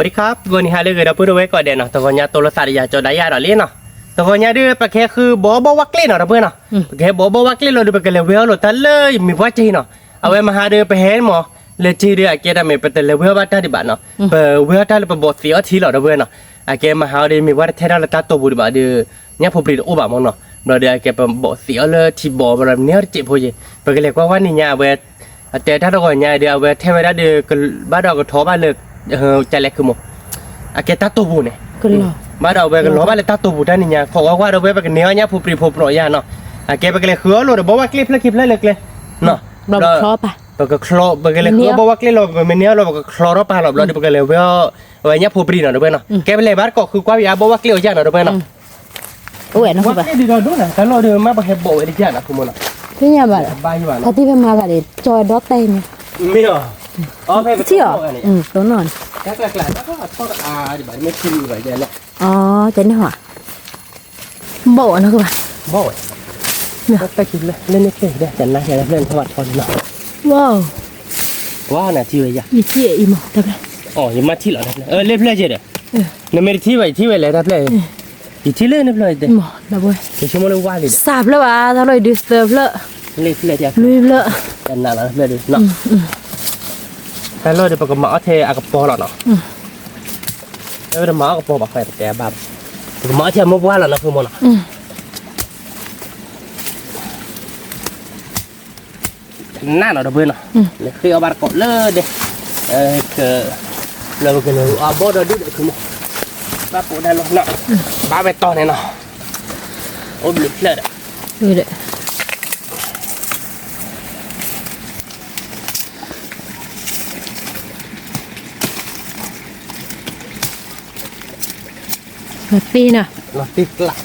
วัสดีครับวันนี้ฮาเรื่องเราพูดเอาไว้ก่อนเดี๋ยวเนาะแต่วันนี้ตัวเราสาริยาจอได้ยาเราเล่นเนาะแต่วันนี้เรื่องประแค่คือบอบวักเล่นเนาะเพื่อนเนาะแค่บอบวักเล่นเราดูไปกันเลยเวลเราตัดเลยมีว่าจีเนาะเอาไว้มาหาเรื่องไปเห็นหมอเลยจีเรื่องเกี่ยดไม่เป็นแต่เลยเวลบ้านที่บ้านเนาะเปิดเวลที่เราไปบดเสียทีเราเพื่อนเนาะแกมาหาเรื่องมีว่าเท่าเราตัดตัวบุตรบ้านเดือเนี่ยผมปลีดอุบะมั้งเนาะเราเดี๋ยวแกไปบดเสียเลยที่บ่อแบบนี้เจ็บพอดีไปกันเลยว่านี่เนี่ยเวลแต่ถ้าเราก่อนเนี่ยเดี๋ยวเวลเทวดาเดือบ้านเราก็ท้อบ้านเลยใจเล็กคือมั้งแกตัดตัวบุเนี่ยบ้านเราเวลกันล้อบ้านเลยตัดตัวบุได้นี่เนี่ยขอว่าเราเวลไปกันเนี้ยเนี่ยผมปลีดผมหน่อยเนาะแกไปกันเลยคือเราบอกว่าคลิปเลยเนาะเราครอบอ่ะเราก็คลอไปกันเลยคือบอกว่าคลิปเราเป็นเนี้ยเราก็คลอรอบปลาเราเดี๋ยวไปกันเลยเวลเนี่ยผมปลีดเนาะเพื่อนเนาะแกไปเลยบ้านก็คือว่าอย่าบอกว่าคลิปเอาอย่างเนาะเพื่อนเนาะโอ้ยนะว่าคลิปดีเราดูนะแต่เราเดินมาไปเห็นบ่อยดีจ้ะนะคุณมั้งพี่เนี่ยบ้านบ้านอยู่บ้าน ถ้าที่เป็นมาบ้านเลยจอยดอตเต้เนี่ยไม่หรออ๋อไม่เป็นที่หรอตัวนอนแกแกแล้วก็ทอดดีบ้านไม่ชิมเลยเดี๋ยวเนี่ยอ๋อเจ๋งหัวบ่นะคือว่าบ่อยเนี่ยไปกินเลยเล่นนี่เก่งเดี๋ยวจะนั่งเล่นทอดเนาะว้าวว้าน่ะที่เลยจ้ะยี่ที่อีหมอทำไมอ๋อยังมาที่หรอเนี่ยเล่นเพลย์เจ๊เด้เนี่ยไม่ได้ที่ไว้เลยนะเพลย์อีที่เล่นเพลย์เด้หมอนะบ่อยเดี๋ยวชั่วโมงละว่าเลยสาบแล้วว่ะถ้าเราดิสเทิร์บแล้วเล่นเพลย์จ้ะลุยแล้วจะนั่งแล้วเพลย์ดิเนาะแต่เราเดี๋ยวไปกับหมอเทอากระป๋อหรอเนาะแล้วเดี๋ยวหมอกระป๋อแบบใครแต่แบบหมอเทียมมุกว่าหรอเนาะคือมันเนาะน่าหน่อยเพื่อนเนาะเนี่ยคือเอาบาร์กดเลยเด้คือเราก็เลยเอาบอร์ดดูเด็กคือมั้งบ้าปูได้หรอกเนาะบ้าไปต่อเนี่ยเนาะโอ้บลิบเลยดูเด็กแบบปีน่ะเราติดละ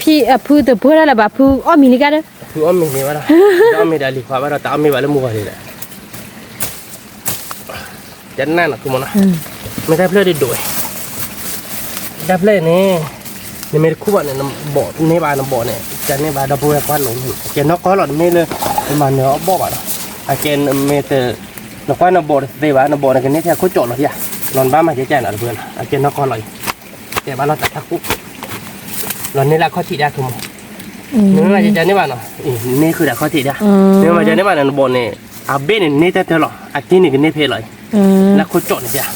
พี่พูดแต่พูดอะไรแบบพูดอ้อมีนี่กันเด้อพูดอ้อมีนี่วะล่ะอ้อมีได้หรือว่าเราแต่อ้อมีว่าแล้วมัวเลยแหละจะแน่นหรอคุณมั้งนะไม่ได้เพลย์ได้ด้วยได้เพลย์นี่นี่ไม่ได้คู่เนี่ยบ่อนี่บ้านบ่อเนี่ยจะนี่บ้านดับเบิลควันหลงเกนนกก้อนหลอดไม่เลยมันเนื้อบ่อบ้านเกนเมเตอร์นกก้อนบ่อเดี๋ยวบ้านบ่อเนี่ยกันนี่แท้โคตรโจทย์เลยอ่ะนอนบ้านมาแจ้งหน่อยเพื่อนเกนนกก้อนหลอดแต่บ้านเราตัดทักคุกเรานี่แหละข้อที่ได้คือมั้งเนื้อมาจะนี่บ้านเนาะนี่คือแต่ข้อที่ได้เนื้อมาจะนี่บ้านบ่อเนี่ยอาเบนนี่แต่เธอหรออากินนี่ก็นี่เพลเลยแล้วโคตรโจทย์เลยอ่ะ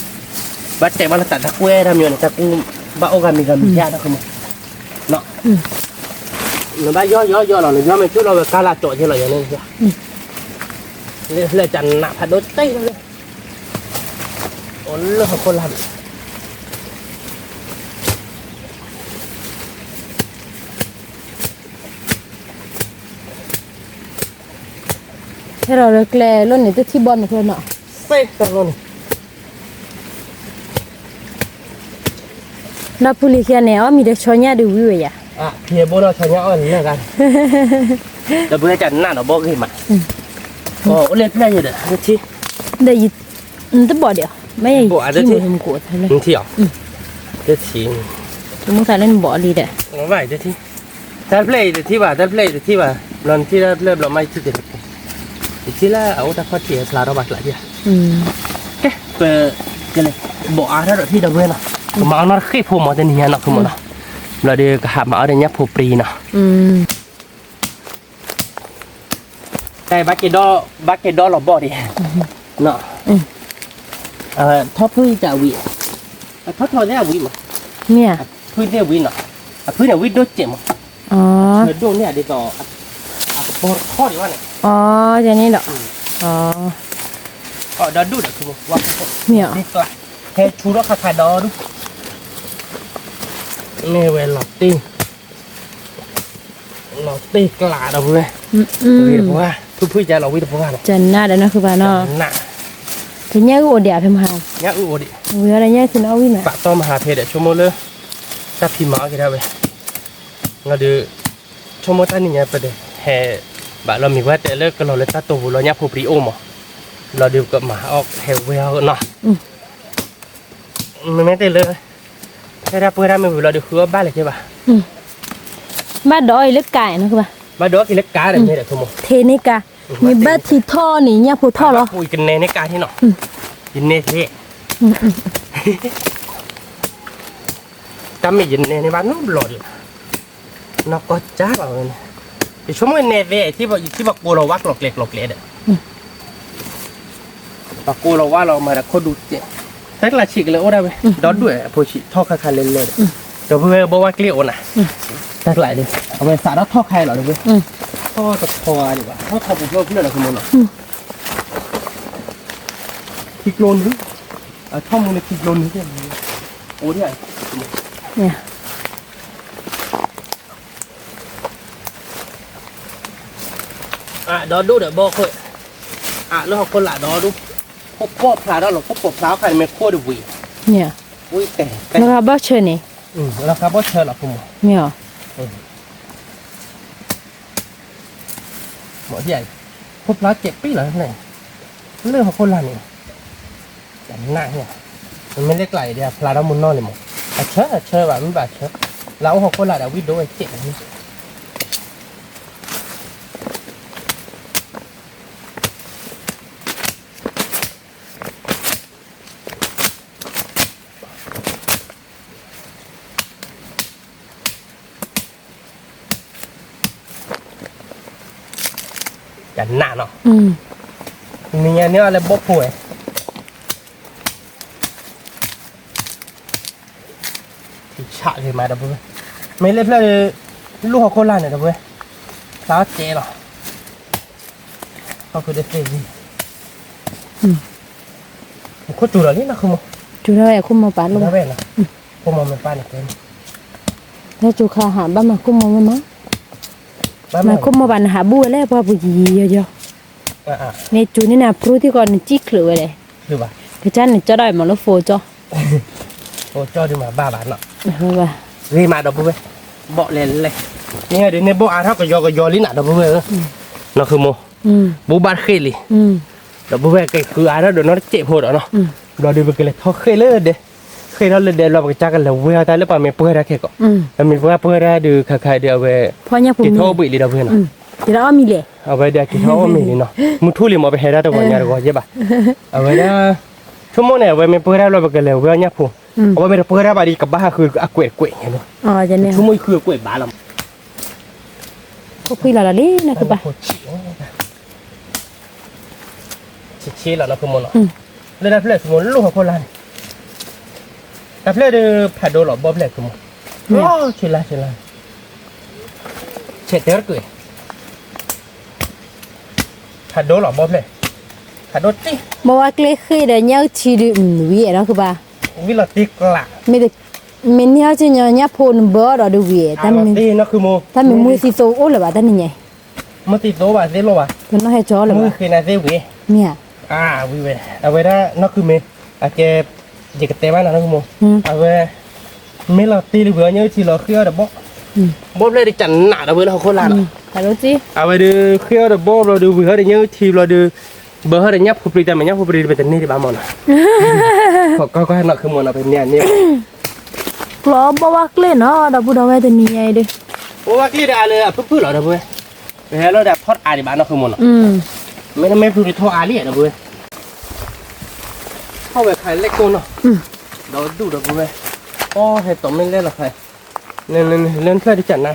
บัดแต่บ้านเราตัดทักคุกทำอย่างนี้ทักคุกบ้าโอกาสมีการมีญาติคือมั้งเนาะเราบ้าย่อเราเนี่ยย่อไม่ช่วยเราแบบการละโจทย์ที่เราอย่างนี้จ้ะเลยจันหนักพัดโดนเต้เลยโอ้เรื่องของคนละให้เราเลิกแลรุ่นนี้จะที่บอลเพื่อนเนาะเซ่ตรงนี้นับผู้ลิขิตเนี่ยมีเด็กชอยเนี่ยดูวิวอ่ะเพียบเราชอยเนี่ยอ่อนเนี่ยกันเราเพื่อจันหน้าเราบอกให้มาโอ้เล่นได้ยังเด้อที่ได้ยินจะบอกเดี๋ยวไม่ยังที่มึงกดเลยมึงที่อ่ะเดี๋ยวที่มึงใส่เล่นบ่อดีเด้อไม่ไหวเดี๋ยวที่แต่เพลย์เดี๋ยวที่ว่าแต่เพลย์เดี๋ยวที่ว่าตอนที่เริ่มเราไม่ที่เด็ดที่ละเอาแต่ข้อเสียสลาเราบัดละเดียวแค่เปิดกันเลยบ่ออะไรเราที่เราเว้นเนาะมาเอาหน้าขี้ผมมาแต่เนี่ยเนาะคือมันเนาะเราเดี๋ยวหามาเอาเนี่ยผูปรีเนาะแต่บักเกดอเราบ่ดีเนาะท็อปพื้นจะวิท็อปเนี่ยวิมั้งเนี่ยพื้นเนี่ยวิเนาะพื้นเนี่ยวิโดเจ็บมั้งอ๋อโดนเนี่ยเดี๋ยวต่อปอดข้อดีว่าเนี่ยอ๋อจะนี่เหรออ๋อดอดูเด็กคือว่าเนี่ยนี่ก็แค่ชูรักขาดอดูนี่เวลาตีกลาดเอาไปวิธีว่าผู้ใจเราวิธีว่าจันน่าเดี๋ยวนะคือบ้านเนาะน่ะทีนี้ก็อดเดียบพิมพ์หาเนี่ยอดดิเวลาเนี่ยคือเอาวิ่งไหนปะต้อมหาเพจเดี๋ยวชั่วโมงเลยถ้าพิมพ์มาก็ได้เว้ยงั้นเดี๋ยวชั่วโมงตั้งนี่เนี่ยประเดี๋ยวแห่บ่เรามีว่าแต่เลิกก็เราเลยตัดตัวเราเนี่ยผู้ปรีโอมเราเดี๋ยวก็มาออกแถวเวลเนาะไม่แต่เลยถ้าได้เพื่อได้ไม่เราเดี๋ยวคือบ้านเลยใช่ป่ะบ้านดอยเล็กไก่นะคือป่ะบ้านดอยกินเล็กกาเลยไม่ได้ทุ่มเทนิกา มีบัตรที่ท่อนี่เนี่ยผู้ท่อเหรอ คุยกันในการที่เนาะยินเนเท่จำไม่ยินในบ้านนู้นหลอดนอกก็จ้าเอาเลยไอ้ชั่วโมงเนเว่ที่บอกกูเราวักหลอกเล็กเด้อบอกกูเราว่าเรามาแต่คนดูเจ๊แต่ละฉีกเลยโอ้ได้ไหมดอดด้วยพอฉีท่อคาเล่นเลยเดี๋ยวเพื่อนบอกว่าเกลียวนะแต่ละเลยเอาไปสาดท่อใครหรอเดี๋ยวเพื่อนท่อตะคอดีกว่าท่อคอบุกโลกเพื่อนเราคือมันหรอคิกโลนนี่ท่อมันในคิกโลนนี่เนี่ยโอ้ได้เนี่ยดอดูเดี๋ยวบอกเลยแล้วเขาคนละดอดูพวกพลาดแล้วหรอพวกปกพลาดใครไม่โคตรวีเนี่ยวีแต่แล้วก็บ้าเชิญนี่แล้วครับว่าเชิญหรอคุณหมอเนี่ยหมอใหญ่พวกพลาดเจ็บปีเหรอไหนเรื่องของคนละเนี่ยแต่หน้าเนี่ยมันไม่เล็กไหลเดียวพลาดแล้วมุนนอนเลยหมอเชิญแบบไม่บาดเชิญแล้วของคนละเดี๋ยววิดโดยเจ็บนี่กันหน้าเนาะเนี่ยอะไรบ๊อบป่วยฉะเลยมาดับเบิ้ลไม่เล่นเลยลูกของคนละเนี่ยดับเบิ้ลสาวเจ๊หรอเขาคือได้เฟ่ดีเขาจูอะไรนี่นะคุณโมจูอะไรคุณโมปานลูกนะเว้ยนะคุณโมเป็นป้าเนี่ยเป็นแล้วจูขาหาบ้านมาคุณโมมั้งมาคุมมาบันหาบัวแล้วพอบุยเยอะๆในจูนี่นะพรูที่ก่อนจิกหรืออะไรคือป่ะคือฉันจะได้มาแล้วโฟจ่อโฟจ่อดีมาบ้าบ้านเนาะบ้าเรียมาดับเบิ้ลเบาเลยเลยนี่ไงเดี๋ยวในโบอาเท่ากับยอลิ้นอ่ะดับเบิ้ลนั่นคือโมบูบาร์เคลี่ดับเบิ้ลก็คืออะไรเดี๋ยวน้องเจ็บหัวเนาะเราดูไปกันเลยท้อเคยเลยเด้เคยเราเลยเดี๋ยวเราไปจักกันแล้วเวลาตายแล้วป่ะมีเพื่อนได้แค่ก็มีเพื่อนได้ดูใครเดียวเว้กินท้อบุยลีดับเบิ้ลนะที่เรามีเลยเอาไปเดี๋ยวกินท้อมีลีเนาะมุทุลิมาไปเฮด้ตัวก่อนยาตัวก่อนเจ็บป่ะเอาไปเดี๋ยวชั่วโมงเนี่ยเว้มีเพื่อนได้เราไปกันแล้วเวลาเนี่ยพูเอาไปมีเพื่อนได้บาดีกับบ้าคืออเกวยเห็นไหมอ๋อจะเนี่ยชั่วโมงคืออเกวยบ้าลำก็คุยละลี่นะคือป่ะชี้แล้วนะคือมันเนาะเลยนะเพื่อนสมมติลูกของคนละแต่เพื่อนดูผัดโดหรอบอบเลยคือมันโอ้ชิลาเฉดเท่าไหร่ผัดโดหรอบอบเลยผัดโดจีบอกว่าเกลือเคยได้เนื้อชีดูวิ่งนะคือป่ะวิ่งหลอดตีกละไม่ได้ไม่เนื้อจะเนื้อพูนเบอร์เราดูวิ่งแต่มันตีนะคือโมแต่มันมือสีโซ่โอ้หรือว่าแต่นี่ไงมันตีโซ่ป่ะเซโลป่ะแต่น้องให้จ้อหรือว่ามือคือนาเซวิ่งเนี่ยวิ่งไปเอาไว้ได้นั่นคือเมย์อาจจะเด็กเตะบ้านนะคือโมเอาไว้เมย์เราตีหรือเปล่าเนี่ยที่เราเคลียร์ดับบ๊อบเลยดิจันหนาดับเบิ้ลเขาโคตรละฮัลโหลจีเอาไปดูเคลียร์ดับบ๊อบเราดูเบอร์เดี๋ยวทีเราดูเบอร์เดี๋ยวผู้ผลิตแต่ไม่ยับผู้ผลิตเป็นนี่ที่บ้านมันก็ให้หนักคือมันเอาเป็นเนี่ยกลัวบอกว่าเล่นเนาะดับบูดเอาไว้แต่นี่ไงดิบอกว่าเล่นอะไรอ่ะพื้นๆหรอดับเบิ้ลไปให้เราดับทอดอาดิบ้านเราคือมันไม่พูดถึงทอดอาดิดับเบิ้ลเข้าไปขายเล็กตัวเนาะเราดูดับเบิ้ลอ๋อเห็ดต่อไม่เล่นหรอกใครเล่นเพื่อที่จัดนะ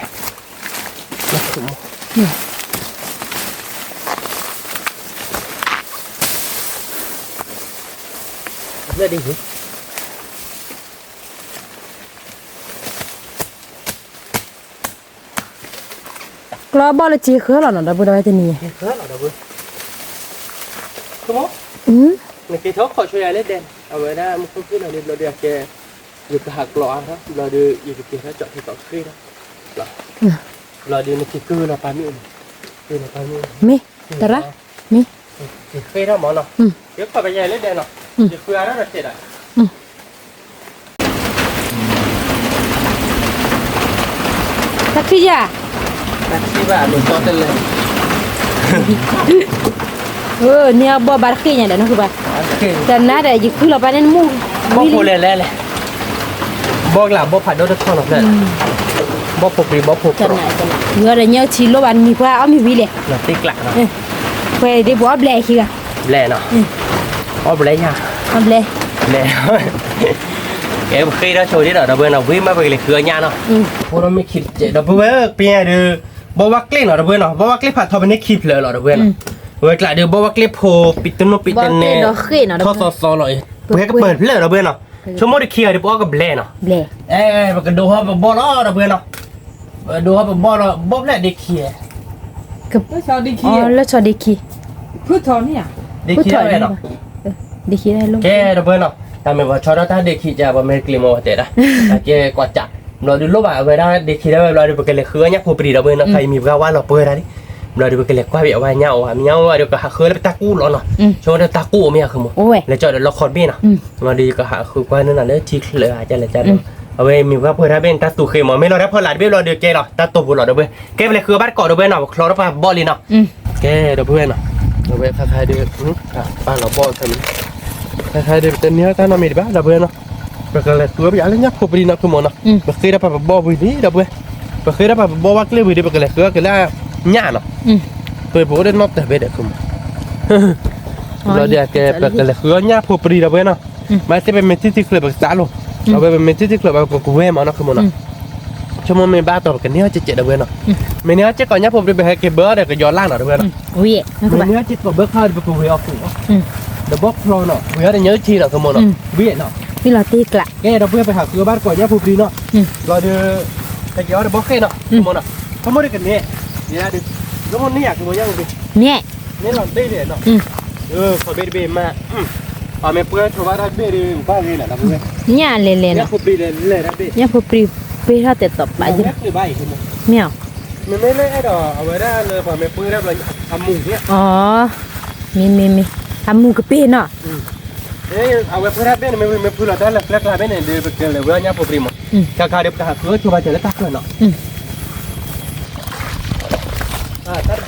เลือดดีสิกลัวบอลจีเคยหรอเนาะดับบูดเอาไว้แต่นี่เคยหรอดับเบิ้ลคือมั้งในที่เขาขอช่วยอะไรเด่นเอาไว้ได้มันขึ้นเราเดี๋ยวแกอยู่กับหักหล่อครับเราดูอยู่กับเกียร์เจาะที่ต่อขึ้นนะเราดูในที่คือเราปามีคือเราปามีแต่ละมีที่ขึ้นเราหมอเนาะเดี๋ยวไปใหญ่เล็กเด่นเนาะที่คืออะไรเราเสร็จอ่ะทักซี่จ้ะทักซี่ว่าหลุดต่อเต็มเลยเนี่ยบ่บาร์ขี้เนี่ยเดี๋ยวนะคือบ่แต่น่าจะยิ่งคือเราไปนั่นมู่บ่พูดเลยบอกหลับบ่ผัดโดนท่อนหรอกเลยบ่ผูกปีบ่ผูกจังไหนเมื่อไรเนี่ยชิลโลวันมีว่าเอามีวิเลยหลับติ๊กหลักนะ quay đi bỏ ble kìa แบลเนาะอ๋อแบลยา ble แบลแกเคยได้โชว์ที่เราเบื่อเราวิ่งมาไปเลยคือญาเนาะพวกเราไม่คิดเจเราเบื่อเปียเดือบอกว่าเกลี้ยเราเบื่อเนาะบอกว่าเกลี้ยผัดทอเป็นในคลิปเลยเราเบื่อเนาะเวลาเดือบอกว่าเกลี้ยโพปิดต้นนปิดต้นเนี่ยทอซอเลยเพื่อก็เปิดเลยเราเบื่อเนาะชั่วโมงที่เคลียร์เดี๋ยวบอกก็แบลเนาะ ble มันก็ดูเขาแบบบอลเราเบื่อเนาะดูเขาแบบบอลเราบอลแหละเด็กเคลียร์ cái nó cho đi kì พูดทอนี่อ่ะ เด็กเคลียร์เลยเนาะ đi kì đây luôn แกเราเบื่อเนาะแต่ไม่ว่าชอบถ้าเด็กเคลียร์แบบไม่กลิ่มว่าเตะนะแกกว่าจัดเราดูรูปแบบเวลาเด็กเคลียร์เราดูไปกันเลยคือเนี่ยผู้ปรีเราเบื่อเนาะใครมีว่าเราเบื่ออะไรเราดูไปกันเลยว่าแบบว่าเงาเดี๋ยวก็หาเคยแล้วไปตากู้หรอเนาะช่วงนั้นตากู้ไม่อยากคือมั้งแล้วจอดละครบี้เนาะมาดีก็หาคือว่านั่นน่ะเลยทีเลยอาจจะเลยจ้ะเอาไว้มีว่าเพื่อนเป็นตาตู่เคยมองไม่เราได้เพื่อนหลานเบี้ยเราเดือดแกหรอตาตู่บุหรี่เราเบี้ยแกเป็นคือบ้านเกาะเราเบี้ยเนาะคลอร์ปาบอลลีเนาะแกเราเพื่อนเนาะเราเบี้ยคล้ายๆเดือดบ้านเราบอลทำคล้ายๆเดือดแต่เนี้ยตาเราไม่ได้บ้านเราเบี้ยเนาะเป็นอะไรตัวแบบอะไรเงี้ยพอปรีนักคือมองเนาะเป็นเคยได้ปาบอลวิ่งนี่เราเบี้ยเป็นเคยได้ปาบอลว่าเกลียววิ่งเป็นอะไรคือก็แล้วหน้าเนาะตัวผมได้นอกแต่เบี้ยเด็กคือเราเดี๋ยวแกเป็นอะไรคือหน้าพอปรีเราเบี้ยเนาะไม่ใช่เป็นเมทิที่เคยเป็นสาลเราเป็นเมทิที่เคยเป็นกูเว้ยมันนะคือมันนะชั่วโมงไม่บ้าต่อกันเนี้ยจะเจ็ดเว้ยเนาะไม่เนี้ยจะก่อนเนี้ยผมไปให้เก็บเบอร์เดี๋ยวก็ย้อนล่างหน่อยเว้ยเนาะ ui ไม่เนี้ยจะตัวเบอร์เข้าไปกูเว้ยออกถูกเดี๋ยวบอกโปรเนาะเว้ยเดี๋ยวเยอะทีเนาะคือมันเนาะเว้ยเนาะ đi lò tì lạ แกเราเพื่อไปหาคือบ้านก่อนเนี้ยผมดีเนาะเราเดี๋ยวแต่ย้อนเดี๋ยวบอกแค่เนาะคือมันเนาะเขาไม่ได้กันเนี่ยเนี่ยดิแล้วมันนี่อยากคือมันยังดิ nhẹ นี่เราได้เลยเนาะขอเบรเบมาเอาเมื่อเพื่อนชาวบ้านเบรบ้านนี่แหละนะเพื่อน nhẹ lên lên เนี่ยผมดีเลยนะเบร nhẹ phụ pri pri ra tết tập ไป lại จะ chứ คือใบคือมัน mèo มันไม่ได้ดอกเอาไว้ได้เลยพอไม่ปื้อได้เลยทำหมูเนี่ย miทำมูกระเปี้ยเนาะ เอาไว้เพื่อได้เป็นไม่ปื้อเราได้เลยแปลกๆเป็นเดี๋ยวไปเจอเลยว่าเนี่ยผมรีมคาเดี๋ยวจะหาคือชัวร์จะเล่นตักเลยเนาะตัด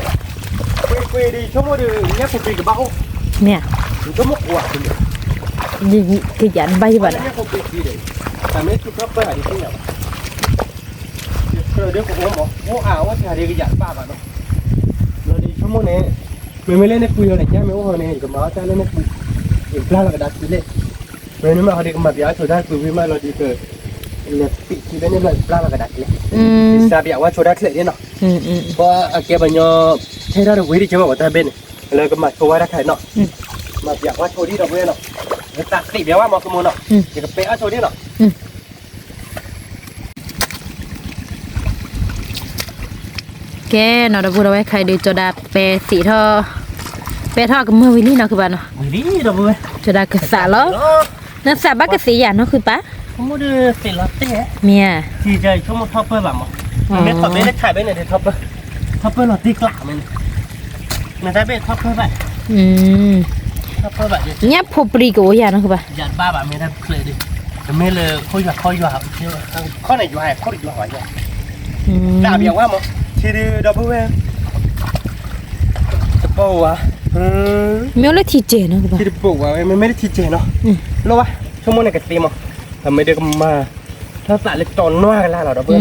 คุยดีชั่วโมงดีเนี่ยผมรีกับเบ้า mèo ชั่วโมงกว่าคุณ cái dàn bay vào เนี่ยผมรีดีเลยแต่ไม่ชุดรับไปหาดีที่ไหนเดี๋ยวผมบอกว่าจะเรียกยันป้าบ้านเนาะเราดีชั่วโมงนี้ไม่เล่นในคุยอะไรเนี่ยไม่ว่าเนี่ยกับมาจะเล่นในคุยอีกพลาดแล้วก็ดัดทีเล่ไม่นึกว่าเขาเด็กมาเบียร์โชว์ได้คุยมาเราดีเกิดเนี่ยปีทีเล่นเนี่ยพลาดแล้วก็ดัดทีเล่ซาเบียว่าโชว์ได้เสร็จเนี่ยเนาะเพราะแกบัญญัติใช้ได้เราวิธีจะบอกว่าแต่เป็นเลยก็มาโชว์ได้ใครเนาะมาเบียว่าโชว์ที่เราเว้ยเนาะตักติเบียว่ามาขโมยเนาะเดี๋ยวก็เป๊ะโชว์ที่เนาะ cái nó đã vừa rồi khai được cho đạp bè xỉ thơ bè thơ cái mưa với ní nó cứ bạn nó วิธีเราเว้ย cho đạp cái xả ló nó xả bắt cái xỉ giả nó cứ bá ขโมยเสร็จแล้วเต้ mía ทีใจชั่วโมงท็อปเปอร์แบบมั้งไม่ท็อปไม่ได้ถ่ายไปไหนเดี๋ยวท็อปเปอร์เราตีกลับมันไม่ได้เป็นท็อปเปอร์แบบ ท็อปเปอร์แบบ nhá phụ pri của giả nó cứ bá ยัดบ้าแบบไม่ได้เลยดิไม่เลยค่อยอยู่ข้อไหนอยู่หายข้อไหนอยู่หายดาบอย่างว่ามั้งทีเดียวดับเบิลเว้ยจะปูวะ miêu lấy thịt chè nó cứ bá ทีเดียวปูวะไม่ได้ทีเจเนาะรู้ปะชั่วโมงไหนกันตีมั้งทำไม่ได้ก็มาถ้าสายเล็กตอนนัวกันแล้วดับเบิล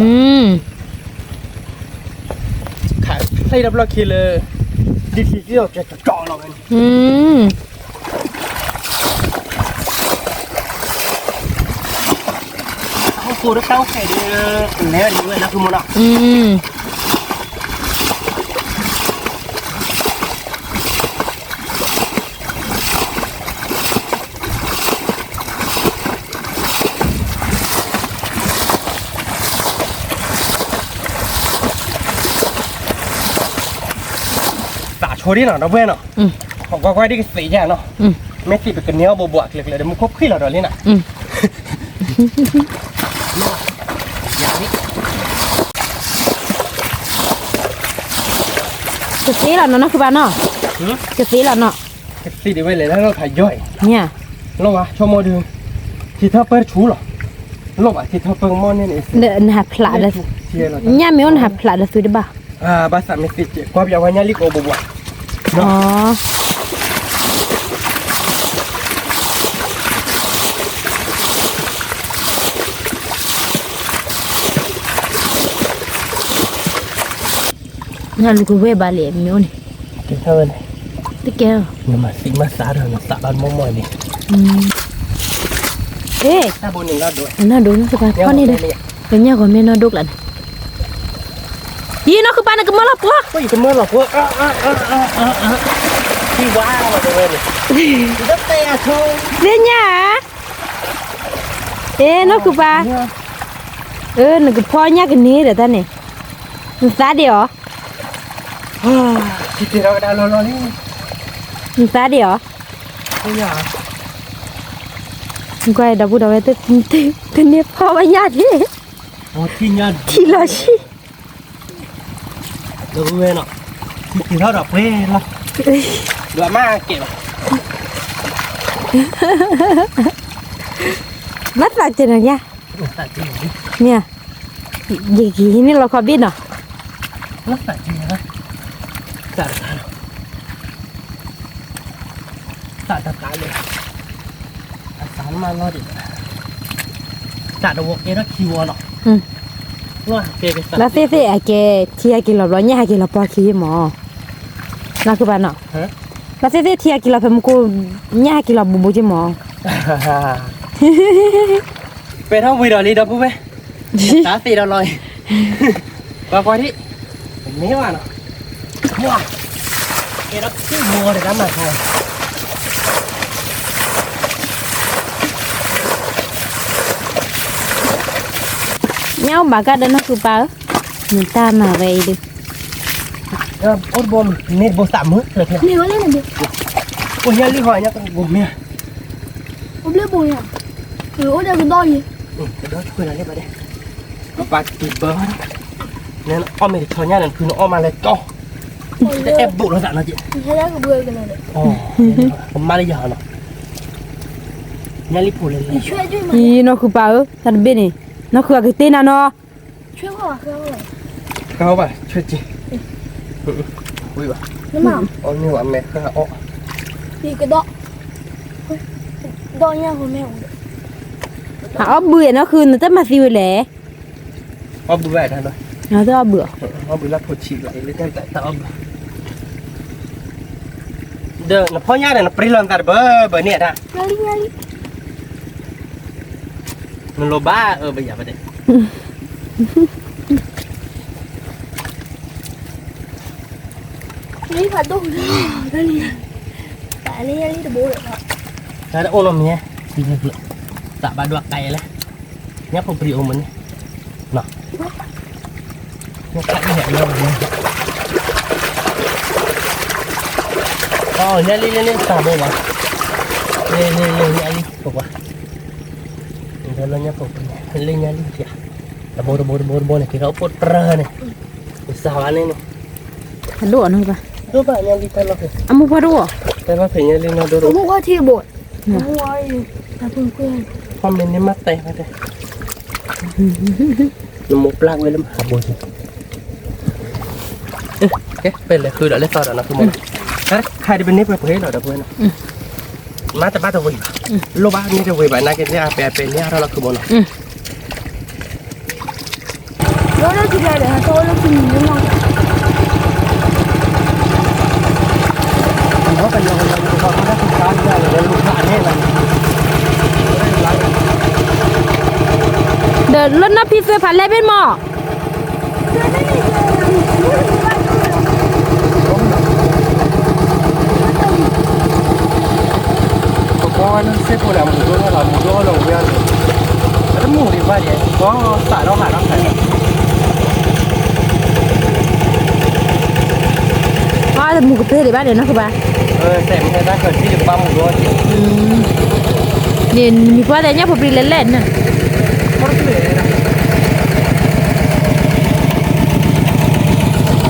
ขายใส่ดับเบิลคิลเลยดีทีเดียวจะจ่อเรากันกูได้ตั้งแค่เดียวแล้วดีเว้ยนะคือมันอ่ะตาโชว์ดิหน่อยนะเว้ยเนาะของก้อยๆที่สีแย่เนาะไม่ติดเป็นเนื้อบวกๆเลยเดี๋ยวมันครบขี้เราเดี๋ยวนี้น่ะcái xí là nó cứ bá nó cái xí là nó สีดีไว้เลยแล้วเราถ่ายย่อย nha ลงวะชั่วโมงนึงที่ถ้าเปิดชูหรอลงวะที่ถ้าเปิดมอนเนี่ย để hạt lạ là เชียร์เรา nha miêu hạt lạ là suy đi ba ภาษาเม็กซิกันความยาวเนี่ยลิโกบวก nhà lúc về bà liền miêu này กินเท่าไหร่ Đi kêu. Nhưng mà xí mà xá rồi nó xả ban mông mỏi đi. Ê, Ta bồn đừng ra đuổi. nó đúng nó phải con đi đây. Cái nhà của mình nó đục lần. Gì nó cứ bán nó cứ mất lắm quá. Có gì cái mưa lọc quá. Đi quá mà tụi em này. Rất tè thôi. Đi nhà. Ê, nó cứ bán. Nó cứ phô nhá cái ní để ta này. Nó giá đi hả? Thì đâu đã lo đi. Nó giá đi hả? Bây giờ quay đầu đầu tôi nếp phô bao nhiêu thế? Thì nhân. Thì là gì? Được quê nọ. Thì thôi đọc quê lo. Đùa ma kìa. Bắt vào trên này nha. Nè. Gì này là khó biết nào. Lắc tại trên này. Tạ cái luôn. Sáng mà lo đi. Tạ đầu kia nó chiều nọ. Lo kê cái Là thế cái thì cái là nhá cái là bao khí mà. Là cái bạn nào? Hả? Là thế thì cái là phải mua nhá cái là bù chứ mà. Về đâu video đi đâu bố bé. Tá tì đâu rồi. Qua qua đi. Mấy bạn nào. Wow. Cái đó cứ mua để đám mà thôi. Nhau bà cái đó nó cứ bao. Người ta mà về đi. Ốt bồn nên bồn tạm hết rồi kìa. Này có lên là được. Ôi nha, đi hỏi nha, con gồm nha. Ôm lên bồi à? Ôi đây còn to gì? Cái đó thôi là lên vào đây. Và tụi bơ đó. Nên ôm mình thôi nha, cứ nó ôm mà lại to. Để ép bụng nó dặn nó chị. Thế đó có bươi cái này đấy. Còn mà bây giờ nó. Nha đi phủ lên lên. Chuyện chứ mà. Thì nó cứ bao, thằng bên này. Nó cứ cái tên nào nó. Chuyện không à? Không à? Cao bà, chuyện gì? Ui bà. Nó mà. Ôi như bà mẹ khá là ọ. Thì cái đó. Đo nha của mẹ. Hả bữa nó cứ nó rất mà siêu lẻ. Ôm bữa về đây rồi. Nó rất bữa. Ôm bữa là thôi chỉ lại lên đây tại tao ôm. Được, nó phó nhá này nó pri lần tại bơ nè ra. Nha đi. Nó lô ba bây giờ vậy đấy. Lý phải tốt. Đây đi. Tại lý được bố được hả? Đây đã ôm nhé. Đi ra vượt. Tạ ba đoạt cày lên. Nhắc không pri ôm mình. Nào. Nó cạnh nhẹ nhau rồi. Nha lên xả bồ mà. Lên nha đi. Phục quá. Mình nó nhắc phục lên nha đi kìa. Bồ này cái gấu bột prơ này. Xả vào lên này. Hắn đũa nó ba. Đứa bạn nha đi tay nó phải. Mua qua đũa. Tay nó phải nha lên nó đôi. Mua qua thì bột. Mua qua đi. Ta phương quên. Hôm nay mắt tay vào đây. Nó một lăng với lắm hả bồ gì. Cái bên này khơi đã lấy to đã nó cứ một. Cái hai bên nếp nó hết rồi đã quên rồi. Má ta bắt đầu về. Lô ba như về bài này cái này bè này nó cứ một. Đó thì là để tôi nó tìm đúng không? Nó phải dùng nó không cá ra để lục hạn hết là. Đợt lúc nó phi xe phải lên bên mỏ. Con xếp vào làm một đôi là một đôi đầu viên. Nó mù đi vậy có xả đâu hả nó phải. Thôi một cái để bán để nó cứ bán. Xem người ta cần đi được 3 một đôi chị. Nên mình qua đây nhá, phục đi lên nè.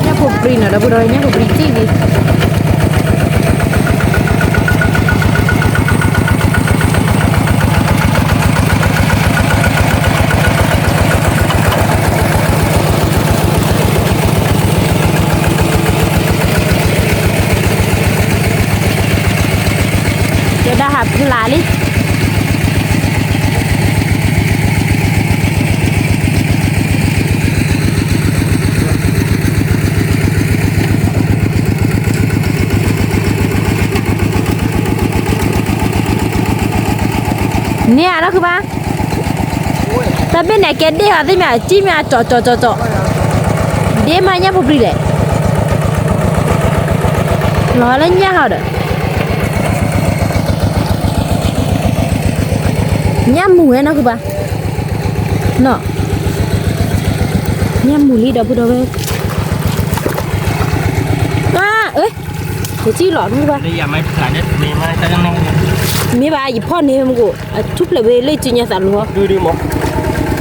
Nhá phục đi nó đã vừa rồi nhá, phục đi chi đi. Đã hạp lá đi. เนี่ยนะคือปะแต่เป็นไหนแกเดียวที่มีจิ้มจ่อเดี๋ยวมาเนี่ยพอดีเลยรอแล้วเนี่ยเขาเด้อเนี่ยหมูนะคือปะเนาะเนี่ยหมูลีเด้อพูดเอาไว้เอ้ยเดี๋ยวจี้หลอนคือปะ đây giờ mày phải đấy mày mai ta đang nè มีบาอีพ่อนี่มันกูทุบเลยเว้ยเลยจีเนี่ยสันหัว đưa đi một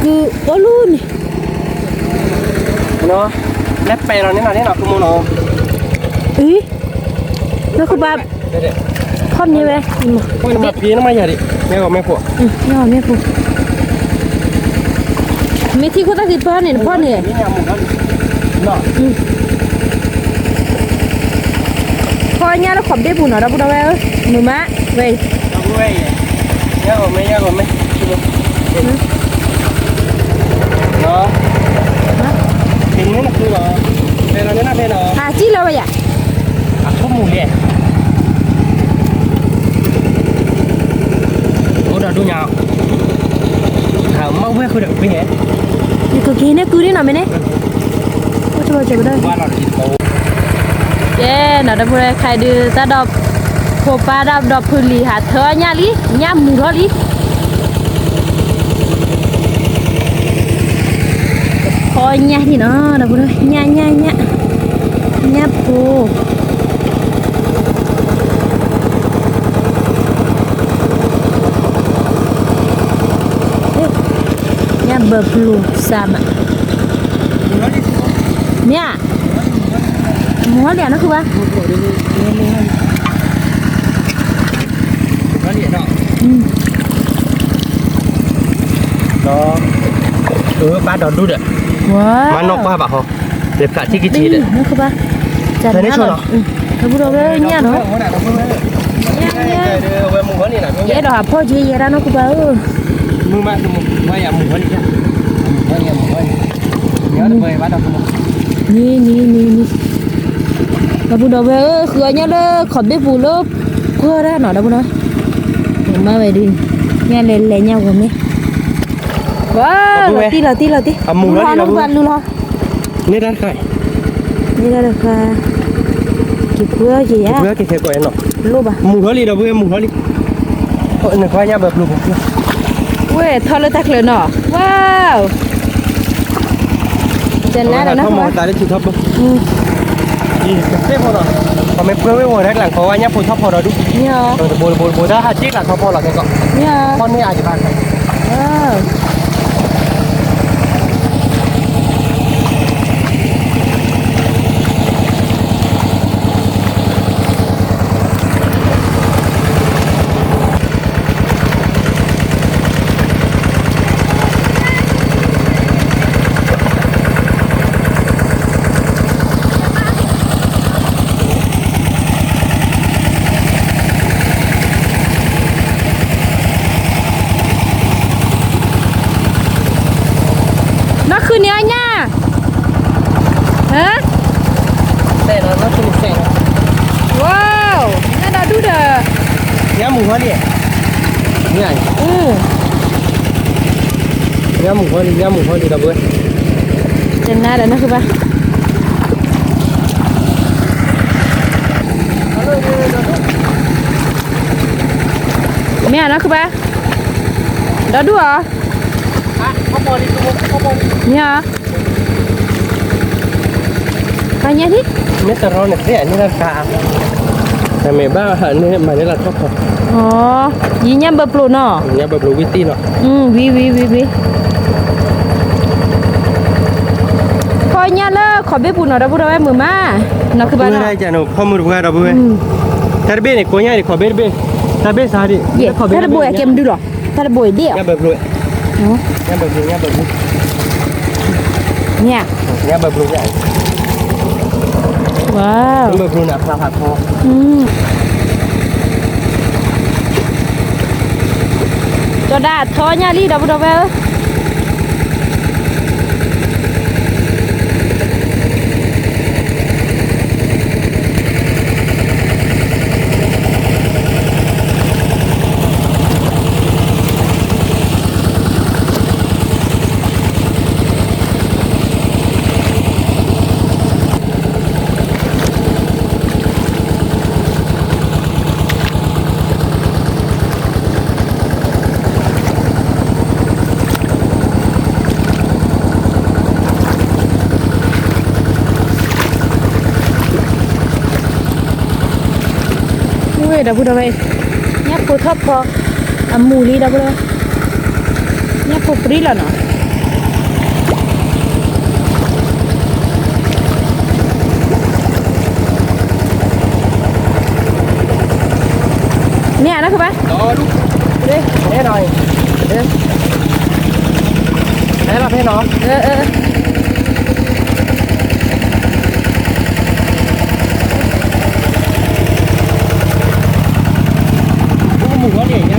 คือตัวลูน nó lép pe rồi thế nào cũng mua nó เอ้ยแล้วคือบา đây đây พ่อนี่เว้ย ôi nó mập kia nó mày giờ đi mẹ của mẹ của ย่อแม่กูมีที่เขาตั้งสิพ่อเนี่ยพ่อเนี่ย cái nhà một đó nó พ่อเนี่ยเราขอบได้บุญเหรอเราบุญเอาไว้มือมะเว้ย nó quay nhà của mẹ nó thì nó cứ là đây là nó đây là จี้เราไปอ่ะ thuốc mùi nè ủa đó đu nhào thảo mau quét khơi được cái gì อยู่กับกี้เนี่ยกูนี่หน่อยไหมเนี่ยก็จะมาเจอกันได้ qua là thịt bò เย้หน่อยได้พูดใครดูตาดอกโคปาดอกพื้นลีหาเธอเนี่ยลิเนี่ยหมูทอดลิพอเนี่ยที่เนาะเดี๋ยวพูดเลยเนี่ยปูเนี่ยเบอร์พลูซ้ำอ่ะเนี่ยหมูเดี๋ยวนะคือว่า nó điện đó đó ba đòn đút đấy ว้าว mà nó qua bảo không đẹp cả chi cái chi đấy นี่คือปะจัดหน้าหน่อยถ้าพูดเอาไว้เนี่ยเนาะ về mùng hớn này là เย้ดอกพ่อเยี่ยแล้วเนาะคือปะmùng mà mùng bây giờ mùng hớn đi chứ mùng hớn nhớ được về bắt đầu mùng นี่ถ้าพูดเอาไว้คือเนี่ยเลยขอบได้ปูลบเพื่อได้หน่อยได้พูดหน่อยมาไปดิเนี่ยเล่นเนี่ยผมนี่ว้าวตีละรู้รอ นี่ด้านใคร นี่ก็เลยค่ะกี่เพื่อกี่อ่ะ เพื่อกี่เท่ากันเนาะ รูปอ่ะ mùng hớn đi đâu về mùng hớn điหนึ่งควายย่าแบบลูก เว้ยทอดเลยตักเลยเนาะว้าวเจนนะเดี๋ยวนะ เขา คุ ม ณ องตาได้ชิดท็อปปุ๊บ อืม นี่เท่พอหน่อยพอไม่เพื่อไม่หมดแรกหลังเพราะว่าย่าพูดท็อปพอเราดู เนี่ย โบถ้าหาจิ๊กหลังท็อปพอเราแค่ก็ เนี่ย ตอนนี้อาจจะผ่านไป ว้าว nóคือเนื้อเนี่ยฮะ แต่เราต้องเป็นเสียง ว้าวน่าดาดูเด้อย่ าหมูเขาเนี่ยนี่ไง ย่าหมูเขาดีดับเบิ้ล เจนนะเดี๋ยวนะคือปะแม่นะคือปะเดี๋ยวดูเหรอ เขาบอลดีเขาบอล เนี่ยไปเนี่ยที่ ไม่แต่เราเนี่ยเสียนี่ราคาแต่เมบ้าเนี่ยมันนี่ราคาพอ อ๋อยีเนี่ยเบอร์ปลูเนาะ เนี่ยแบบลูวิตี้เนาะ วิพอเนี่ยเลยขอเบี้ยปูหน่อยเราพูดเอาไว้มือมาเนาะคือบ้าน ไม่ เนาะ ได้จ้ะหนูข้อมูลว่าดับเบิ้ลแต่เบ้เนี่ยคนใหญ่ขอเบ้เบ้แต่เบ้สาดิ เย่ถ้าเราบวยเกมดูหรอถ้าเราบวยเดี่ยว เนี่ยแบบลูเนี่ยแบบลู เนี่ย เนี่ยแบบลูใหญ่ ว้าว แบบลูเนี่ยราคาพอ ตัวดาท้อเนี่ยรีดับดับเบล dah budak baik. Nya po thop po amuli dah budak. Nya po pri lah no. Nè nó các bạn. Đó đúng. Đi. Thế rồi. Thế. Thế là thế nó. Cũng mù quá để nhá.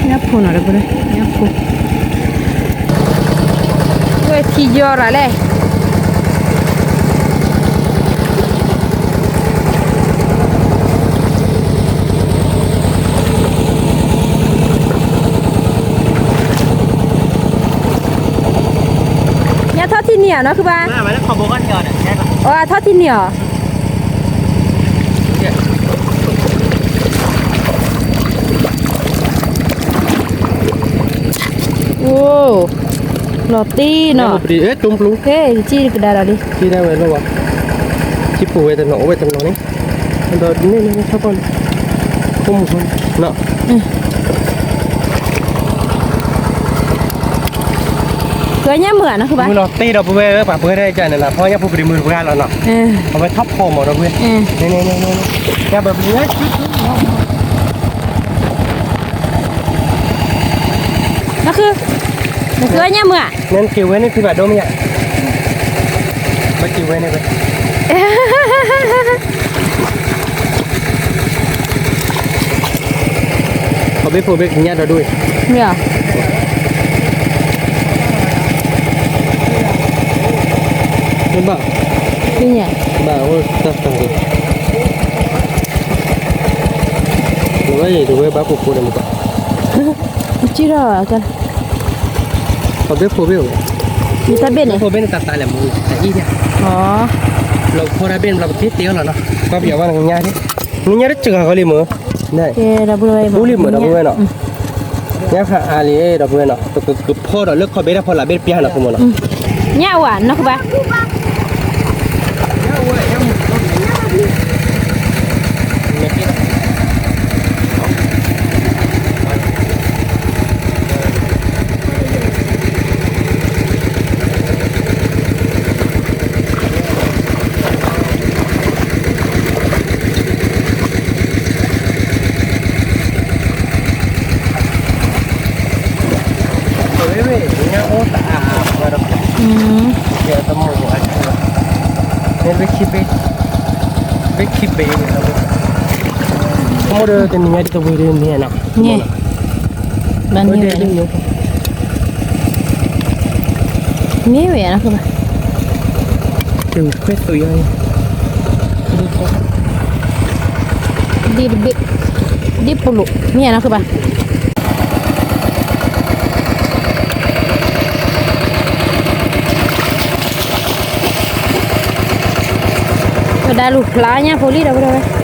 Nyapu nào đây boleh? Nyapu. Weh tiga orang leh. Nhà thoát thiên nhỉ nó cứ ba. Mà nó không bố ăn nhờ này. Thoát thiên nhỉ. Wow, loti no. Đi hết tung luôn. Thế chi cái đà đi. Chi đây về luôn à? Chi phủ về tận nổ này. Rồi nên sao con? Không con. Nọ. Cái nhá mượn nó không bạn? Mưa loti đâu về bà bữa đây trời này là thôi nhá phụ đi mưa ra rồi nọ.เอาไปท็อปโคมเอาด้วยนี่แกแบบนี้ Nó cứ nhá mượn. Nên kiều với nên thì bà đô mới nhận. Bà kiều với này vậy. Họ biết phụ biết nhát rồi đuôi. Dạ. Nên bảo. Đi nhỉ? Bảo ơi, tập tầm gì. Đúng vậy bác phụ đây một quả. Chỉ rồi con. Họ biết phụ biết không? Đi ta bên này. Phụ bên này tại là mùi, tại ý nhỉ. Lộc phụ ra bên là một thiết tiêu là nó. Có biểu vào là nhai thế. Nó nhai rất chừng có liềm mỡ. Này. Thế là bữa bố liềm mỡ đó bữa nọ. Nhá khả ali đó bữa nọ. Cứ phô đó nước khó biết là phô là biết bia là không mỡ nọ. Nhá quả nó không ba. Kamu udah tanya di tempat ini enak. Nih. Banyak. Ini ya enak apa? Tuh, kue tuh ya. Di pulu. Ini enak apa? Udah lupanya poli dah berapa?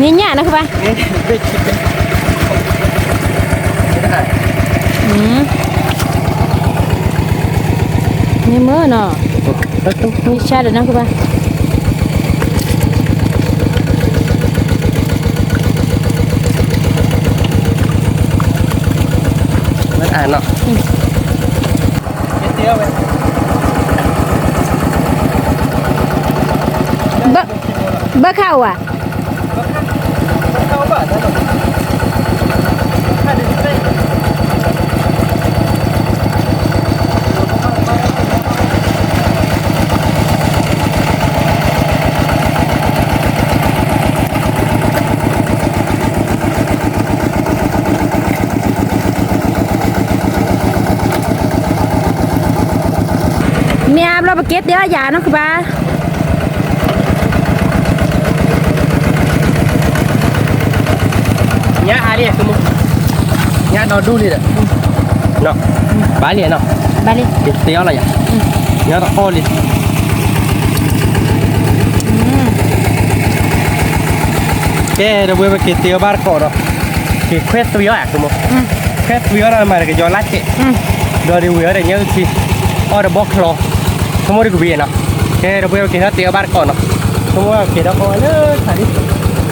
Ini nyak nak apa? Ini mana? Ini cara nak apa? Mất nọ. Tiếp vậy. เบอร์เข้าอ่ะ เข้าบ้านแล้วถ้าได้ใส่ เมียเราไปเก็บเดี๋ยวอย่าเนาะคือบ้า nhá ai đi không nhá nó đu đi đấy nó bá liền nó บาลี cái téo là vậy nhá nó to đi cái đâu bây cái téo bar cỏ đó cái quét téo à không quét téo là mà cái gió lách cái rồi đi vừa để nhớ thì ở đây bóc lò không có đi cái nó cái đâu bây cái téo bar cỏ nó không có cái đó có nữa thà đi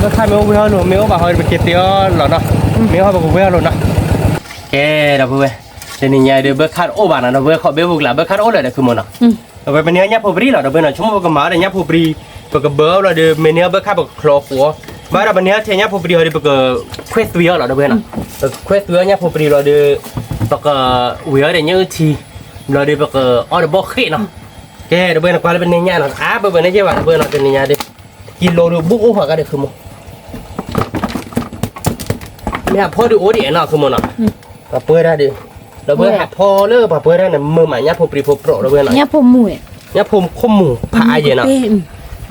nó khai mấy ông hơn rồi mấy ông bảo hơi cái téo lò nó mấy ông bảo cũng rồi nó cái đâu bây thế nên nhà đưa bớt khát ô bà nó bớt họ bớt buộc là bớt khát ô lại được không nào rồi bên này nhá phô bì là rồi bên này chúng nó có máu để nhá phô bì bớt cái bớt là đưa bên này bớt khát bớt khlo của mà là bên này thì nhá phô bì rồi bớt cái quét tuyết là rồi bên này quét tuyết nhá phô bì rồi đưa bớt cái uyển để nhớ thì rồi đưa bớt cái ở bớt khít nó cái rồi bên này qua bên này nhá nó bên này chứ bạn bên này bên này nhá đi kilo được bút hoặc cái được không mẹพ่อดูโอ้ดิเนาะคือมันเนาะปะเปื้อได้ดิเราเบื่อหาพ่อเลิกปะเปื้อได้เนี่ยมือใหม่ยัดผมปรีผมโปรเราเบื่อหน่อย เนี่ยผมหมู่ ยัดผมข้มหมูผาเย็นเนาะ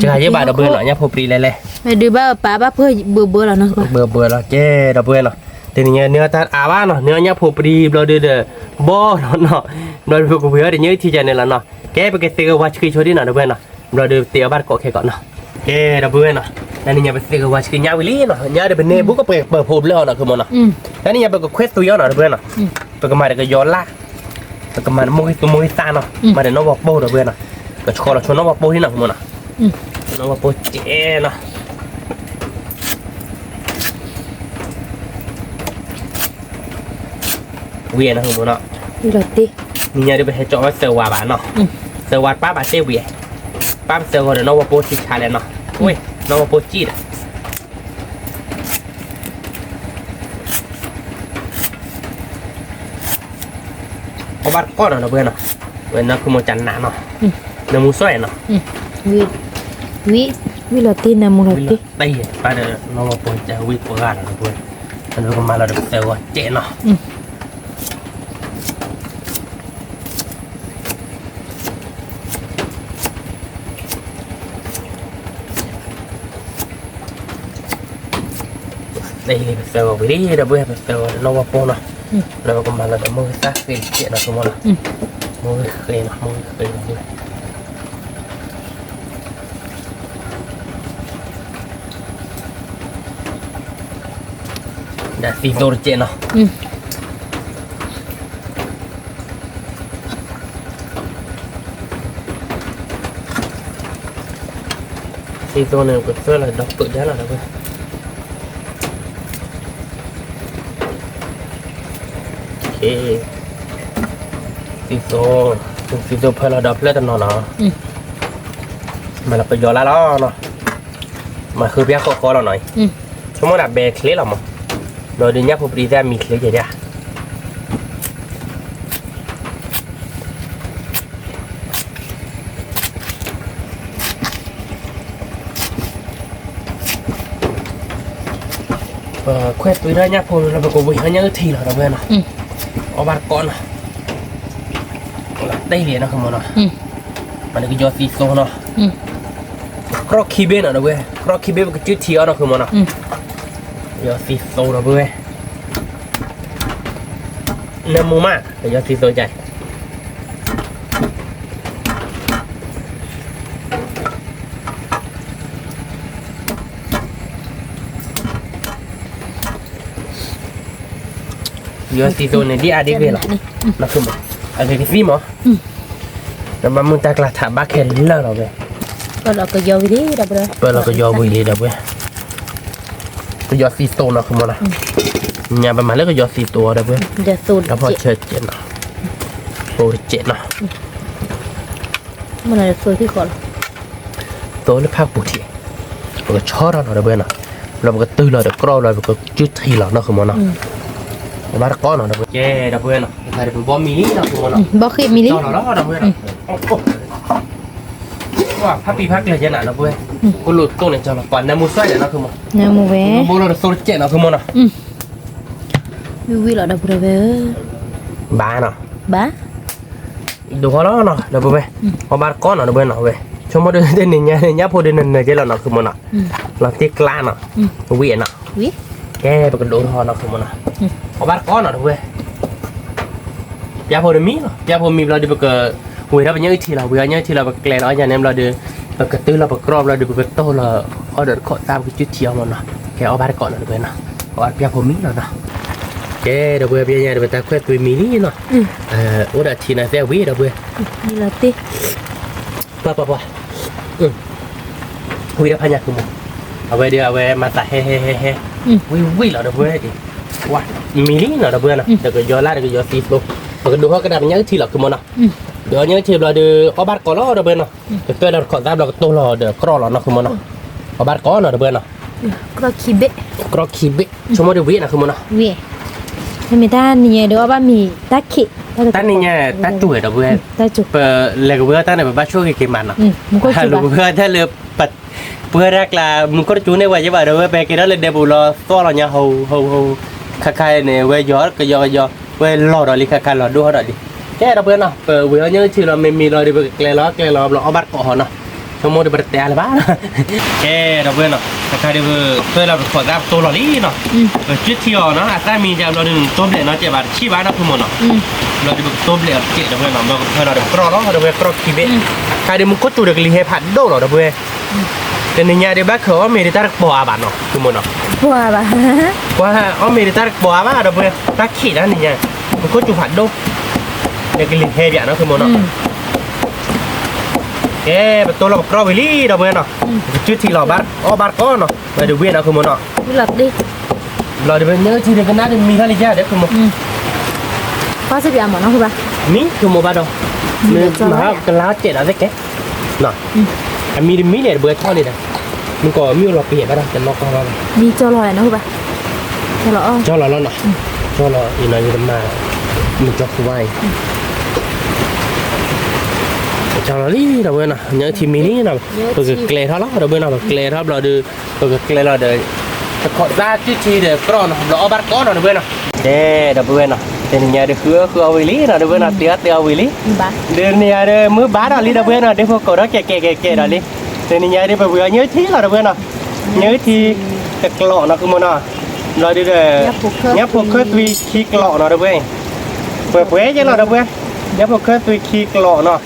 จะหายบาเราเบื่อหน่อยยัดผมปรีเลย ไปดูบ้าป้าบ้าเพื่อเบื่อแล้วเนาะ เบื่อแล้วเจ้เราเบื่อเนาะแต่เนี่ยเนื้อตาอาบ้าเนาะเนื้อยัดผมปรีเราเดือดบ่อเนาะเราเบื่อเบื่อเดี๋ยวนี้ที่จะเนี่ยละเนาะแกไปเกษตรวัชคือช่วยดิเนาะเราเบื่อเนาะเราเดือดเตี๋ยวบ้านเกาะแค่ก่อนเนาะแกเราเบื่อเนาะแล้วนี่ยังไปเตี๋ยววัชคือยาวิลีเนาะยาเดี๋ยวเป็นเนบุก็เปิดผมแล้วเนาะคือมันเนาะแล้วนี่ยังไปกับเควสตัวยอเนาะเราเบื่อเนาะไปกับมาเดี๋ยวก็ย้อนละไปกับมาโมฮิตาเนาะมาเดี๋ยวน้องบอกโบ้เราเบื่อเนาะก็ชอเราชวนน้องบอกโบ้ที่หนักมันเนาะน้องบอกโบ้เจ้เนาะเวียนะคุณเนาะ นี่เราตี นี่ยังเดี๋ยวไปให้เจาะว่าเซอร์วาบ้านเนาะเซอร์วาป้าบาเซเวียป้าเซอร์วาเดี๋ยวน้องบอกโบ้ที่ชาเลนเนาะอุ้ยน้องบอกโบ้จี้อ่ะเอาบ้านก้อนเนาะเพื่อนเนาะเว้นนะคือโมจันหนาเนาะเนื้อมูสวยเนาะ วิเราตีนะมึงเราตี ตีไปเดี๋ยวน้องมาปนจะวิ่งปวดกันนะเพื่อนแล้วก็มาเราเดี๋ยวเซลล์เจ๊เนาะตีเซลล์ไปดิเดี๋ยวเพื่อนเซลล์น้องมาปนเนาะแล้วก็มาเราเดี๋ยวมือซักเจ๊เนาะทุกคนเนาะมือเคยเนาะมือเคยเนาะเพื่อนเดี๋ยวซีโซเจ๊เนาะซีโซเนี่ยก็ช่วยเราดับตัวเยอะแล้วนะเพื่อนโอเคซีโซเพื่อเราดับเลือดกันเนาะมาเราไปย้อนแล้วเนาะมาคือเบี้ยคอเราหน่อยชั่วโมงดับเบรคลิปหรอมั้งเราเดี๋ยวนี้ผมรีได้มีคลิปเยอะแควตัวได้เนี่ยผมเราไปกูวิ่งให้ยังทีเหรอเราเพื่อนเนาะเอาบาร์ก้อนเนาะได้เหรียญนะคุณมันเนาะมันก็ยอดซีโซเนาะครอกคีเบนนะเว้ยครอกคีเบนมันก็จืดทีอ่ะนะคุณมันเนาะยอดซีโซนะเว้ยเนื้อมูมากแต่ยอดซีโซใจยอดซีโซเนี่ยดีอาดีเวล่ะนะคือมันอะไรที่ฟิล์มเหรอแต่บางมึงตากระถางบ้าแค่ลิ้นแล้วเราเว้ย ก็เราก็ยอวิธีดับเลย เปิดเราก็ยอบุยเลยดับเว้ยก็ยอซีโซนะคือมันนะเนี่ยประมาณแล้วก็ยอซีตัวดับเว้ย จะสูตร แล้วพอเชิดเจ็ดเนาะโตเจ็ดเนาะ มันอะไรสูตรที่ก่อน โตแล้วภาคปูที มันก็ชอเราเดี๋ยวเบื่อน่ะเราก็ตื้อเราเดี๋ยวกรอเราก็จุดทีเราเนาะคือมันเนาะบ้านก้อนเนาะเดี๋ยวเดี๋ยวเบื่อเนาะใครเป็นบอมมิลี่เนาะคือมันเนาะ บ่คือมิลิ เจ้าเราเดี๋ยวเบื่อเนาะว่าพักปีพักเลยจะหนาเนาะเบื่อกูหลุดตัวเนี่ยเจ้าเราก่อนน้ำมูสไส้เนาะคือมัน นามูเว โบเราโซลเจเนาะคือมันเนาะ วิหลอดบุระเว บ้าเนาะ บ้า ดูเขาแล้วเนาะเดี๋ยวเบื่อพอบ้านก้อนเนาะเบื่อเนาะเว้ยชมมาดูเด่นเนี่ยพอเด่นเนี่ยเจ้าเราคือมันเนาะเราตีกล้าเนาะเวียนเนาะ วิ แกไปกระโดดหอเนาะคือมันเนาะพอบ้านก้อนเนาะเว้ยยาพอเดมีเนาะยาพอมีเราดูไปเวลาเป็นยังทีเราเวลายังทีเราไปแกล้งเราอย่างนี้เราดูไปกระตื้อเราไปกรอบเราดูไปโต้เราเอาเดินขอตามจุดเที่ยวมันเนาะแกเอาบ้านก่อนเนาะเว้ยเนาะเอายาพอมีเนาะแกเดี๋ยวเว้ยเบี้ยเดี๋ยวไปตาแควตัวมีนี่เนาะโอ้เดี๋ยวทีน่ะเสียวิ่งเดี๋ยวเว้ย นี่ละติ ป่ะวิ่งแล้วพยักคือมึงเอาไว้เดี๋ยวเอาไว้มาตัดเฮ้วิ่งเราเดี๋ยวเว้ยดิว้ามีนี่เนาะเดี๋ยวเว้ยเนาะเดี๋ยวก็ย้อนล่าเดี๋ยวก็ย้อนตีลงมันก็ดูเขากระดาษยังทีเราคือมันเนาะเดี๋ยวยังทีเราดูเอาบ้านก่อนเราเดี๋ยวเว้ยเนาะเดี๋ยวตัวเราขอตามเราก็ตัวเราเดี๋ยวกรอเราเนาะคือมันเนาะเอาบ้านก่อนเนาะเดี๋ยวเว้ยเนาะ ก็คิเบะ กรอคีบิชั่วโมงเดียววิ่งนะคือมันเนาะ เวให้มีด้านนี่เดี๋ยวว่ามีตะขิ ตั้งนี่เนี่ยตั้งตัวเดี๋ยวเว้ย ตะจุก เปิดเลยก็เว้ยตั้งแต่บ้านช่วงกี่มันเนาะ มันก็ ฮัล จุ โหล บ เพื่อนถ้าเรือปัดเพื่อแรกละมึงก็จูในวัยจะบ่าเดี๋ยวไปกินแล้วเลยเดี๋ยวบุรอตัวเราเนี่ยเขาคายเนี่ยวัยย้อนก็ย้อนวัยหล่อเราลิคายหล่อดูเขาหน่อยดิแค่เราเพื่อนเนาะเปิดเวลาเนี่ยที่เราไม่มีเราดิไปแกล้งเราเอาบัตรเกาะเนาะชั่วโมงเดียวไปแต่อะไรบ้างแค่เราเพื่อนเนาะคายเดี๋ยวเพื่อเราขอรับตัวเราลีเนาะจุดที่อ๋อเนาะอาจจะมีจำเราหนึ่งต้มเด็ดเนาะเจ็บาทชี้บ้านเราคือหมดเนาะเราดิไปต้มเด็ดเจ็ดเราเพื่อนเนาะเราเพื่อนเราเดี๋ยวกรอเนาะเราเพื่อนกรอคีเบคายเดี๋ยวมึงก็ตัวเด็กลีเฮผัดโดเราเพื่อนแต่ในเนี่ยเดี๋ยวบ้าเขาอเมริกาบัวบ้านเนาะคือหมดเนาะ บัวบ่ ว่าอเมริกาบัวบ้านเราเพื่อนตักขี้นั่นเนี่ยมันก็จุผัดโดเด็กลีเฮแบบเนาะคือหมดเนาะแกเป็นตัวเรากรอวิลี่เราเพื่อนเนาะจุดที่เราบ้านบ้านก้อนเนาะมาดูเวียนเนาะคือหมดเนาะ วิหลอดดิ เราเดี๋ยวเนื้อที่เด็กน่าจะมีทะเลเยอะเดี๋ยวคือหมด พอสิบยามหมอเนาะคือบ่ นี่คือหมดบ้านเราเนื้อมากันแล้วเจ็ดอะไรแกเนาะมีเนี่ยเบื่อท่อนี่นะมันก็มีเราเปลี่ยนบ้างจะล็อกเรา มีจอลอยเนาะคือบ่จอลอ เจ้าเราแล้วเนาะเจ้าเราอีนายจะมามันจะคุยเจ้าเราลี่เราเว้ยนะเนื้อที่มีนี่นะตัวก็เกลือเท่าเราเว้ยนะเกลือเท่าเราดูตัวก็เกลือเราเดี๋ยวจะขอได้ที่ทีเดี๋ยวกรอนเราเอาบัตรก้อนเราเว้ยนะเดี๋ยวเว้ยนะเดี๋ยวเนี่ยเดี๋ยวคือเอาวิลี่นะเดี๋ยวเว้ยนะเดี๋ยววิลี่ บ้า เดี๋ยวเนี่ยเดี๋ยวมือบ้าเราลี่เดี๋ยวเว้ยนะเดี๋ยวพวกเขาแก่เราลี่เดี๋ยวเนี่ยเดี๋ยวไปเว้ยเนื้อที่เราเว้ยนะเนื้อที่จะกรอนเราคือมันนะเราดีเลยเนี่ยพวกเคยตุยขี้กรอนเราเว้ยเปิดเผยยังเราเว้ยเนี่ยพวกเคยตุยขี้กรอนเนาะ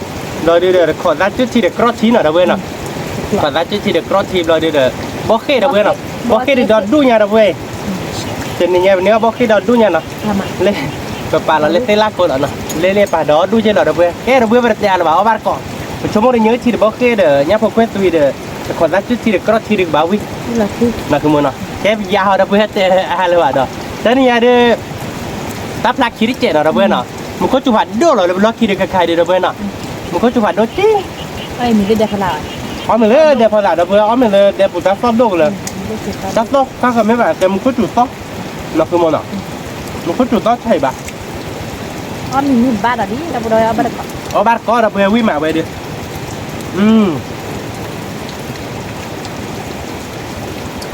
เราดีเลยขอได้จุดที่เด็กกรอทีน่ะเราเว้ยเนาะขอได้จุดที่เด็กกรอทีเราดีเลยบอกแค่เราเว้ยเนาะบอกแค่ดอดดูเนี่ยเราเว้ยเจนเนี่ยเนี่ยบอกแค่ดอดดูเนี่ยเนาะ ทำอ่ะ เลยป่าเราเล่นเตล่าคนเนาะเล่นป่าดอดดูเจนเราเว้ยแค่เราเว้ยประเดี๋ยวเราเอาบ้านก่อนชั่วโมงเดียวที่เด็กบอกแค่เด้อเนี่ยพวกเคยตุยเด้อขอได้จุดที่เด็กกรอทีเด็กบ้าวิ วิหลอดดิ นะคือมันเนาะแค่ยาวเราเว้ยแต่อะไรวะเนาะแต่เนี่ยเด้อตับลักขี้ดิเจนเราเว้ยเนาะมันก็จุดหัดโดเราเลยล็อกขี้เด็กใครเด้อเราเว้ยเนาะมันก็จุดหัดโดจริง ไอ้มีก็ได้พลาด เอามาเลยเดี๋ยวพอหลับเดี๋ยวเอามาเลยเดี๋ยวปุ๊บตัดซอบโลกเลยตัดซอบถ้าเกิดไม่แบบแต่มันก็จุดซอบเราคือมันเนาะมันก็จุดซอบใช่ปะ อ๋อมีบ้านอ่ะดิเราบ่ได้เอาบ้านก่อน เอาบ้านก็เราไปวิ่งมาไปดิ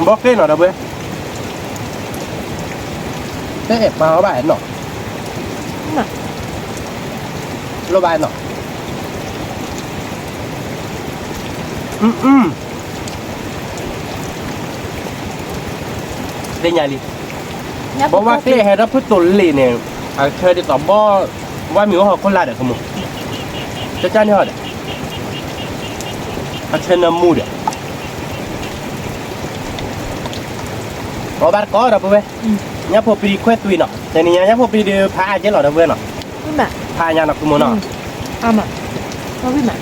บอกเก้หน่อยเราไปเอ๊ะมาเอาบ้านหน่อยเราบ้านหน่อยได้ยังลิบอกว่าเก้ให้รับผู้ตุลลีเนี่ยเคยได้ตอบบ่ว่ามีว่าคนลาเด็กขโมยจะจ้าเนี่ยเด็กเชิญน้ำมูดเอาบ้านก็เราไปเว้ยเนี่ยพอปีคุยตุยเนาะแต่เนี่ยพอปีเดือพาเจ้าเราเว้ยเนาะ วิมา พาญาณขโมยเนาะ เอามาเอาวิมา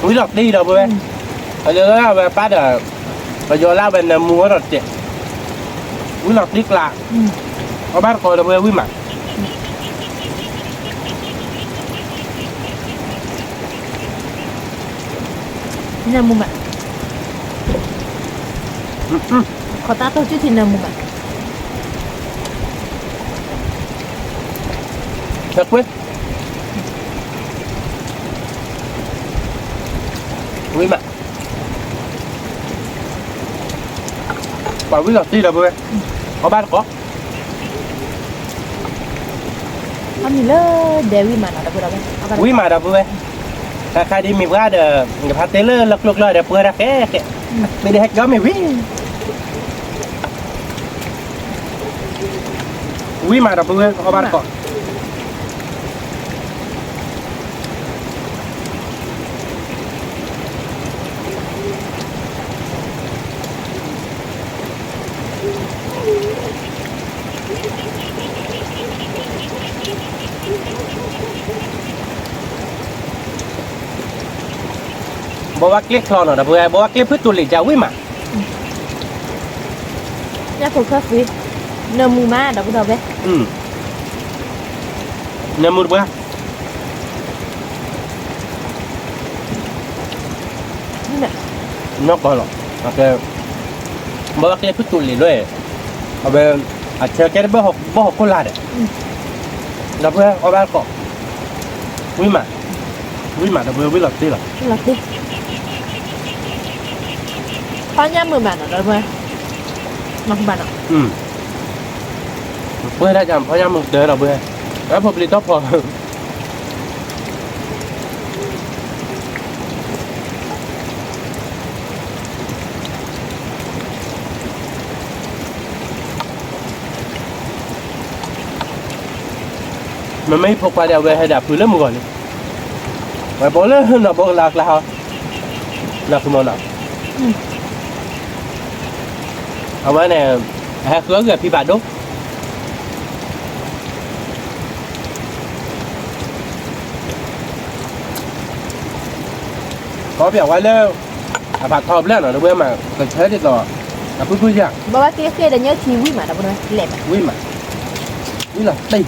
วิหลอกดีเราไปเว้ยเอาเลยว่าแบบป้าเด้อไปโยนล่าเป็นมัวรถเจ็บวิหลอกดีกว่าเอาบ้านก็เราไปวิมา Nè mù mẹ. Khó ta tôi chứ thì nè mù mẹ. Thật quyết quý mà bảo quý là đi là vừa có ba có Anh nhìn lơ Dewi mà nó đã vừa đâu đấy. quý mà đã vừa khai đi mình ra được người phát tế lơ lật lật lời đẹp vừa ra cái mình đi hết đó mình quý mà đã vừa có ba có bawa klip kalau nak bawa klip itu tulis jauh mah. Nhá phụ khớp vì nè mù má đã vừa đâu đấy. Namur bah. Nè. Nó có rồi. Ok. Bawa klip itu tulis rồi. Abe, acha kira bawa kola deh. Dah boleh orang kok. Wih mah dah boleh wih lati lah. Lật đi. Có nhá mười bản ở đây vừa. Nó không bản ạ. Boleh dah jam, payah muk dah boleh. Apa beli top apa? Mình mấy phục qua đeo về hay đạp cứ lắm rồi. Mà bố lên nó bố lạc là hả? Lạc cái món nào? Ở bên này hai khứa người phi bản đúc. Có vẻ quay lên. À bạc thọp lên ở đâu bên mà cần thế đi rồi. À cứ cứ dạng. Bà kia đã nhớ chi quý mà đã vừa đâu. Lẹp à. Quý mà. Quý là đây.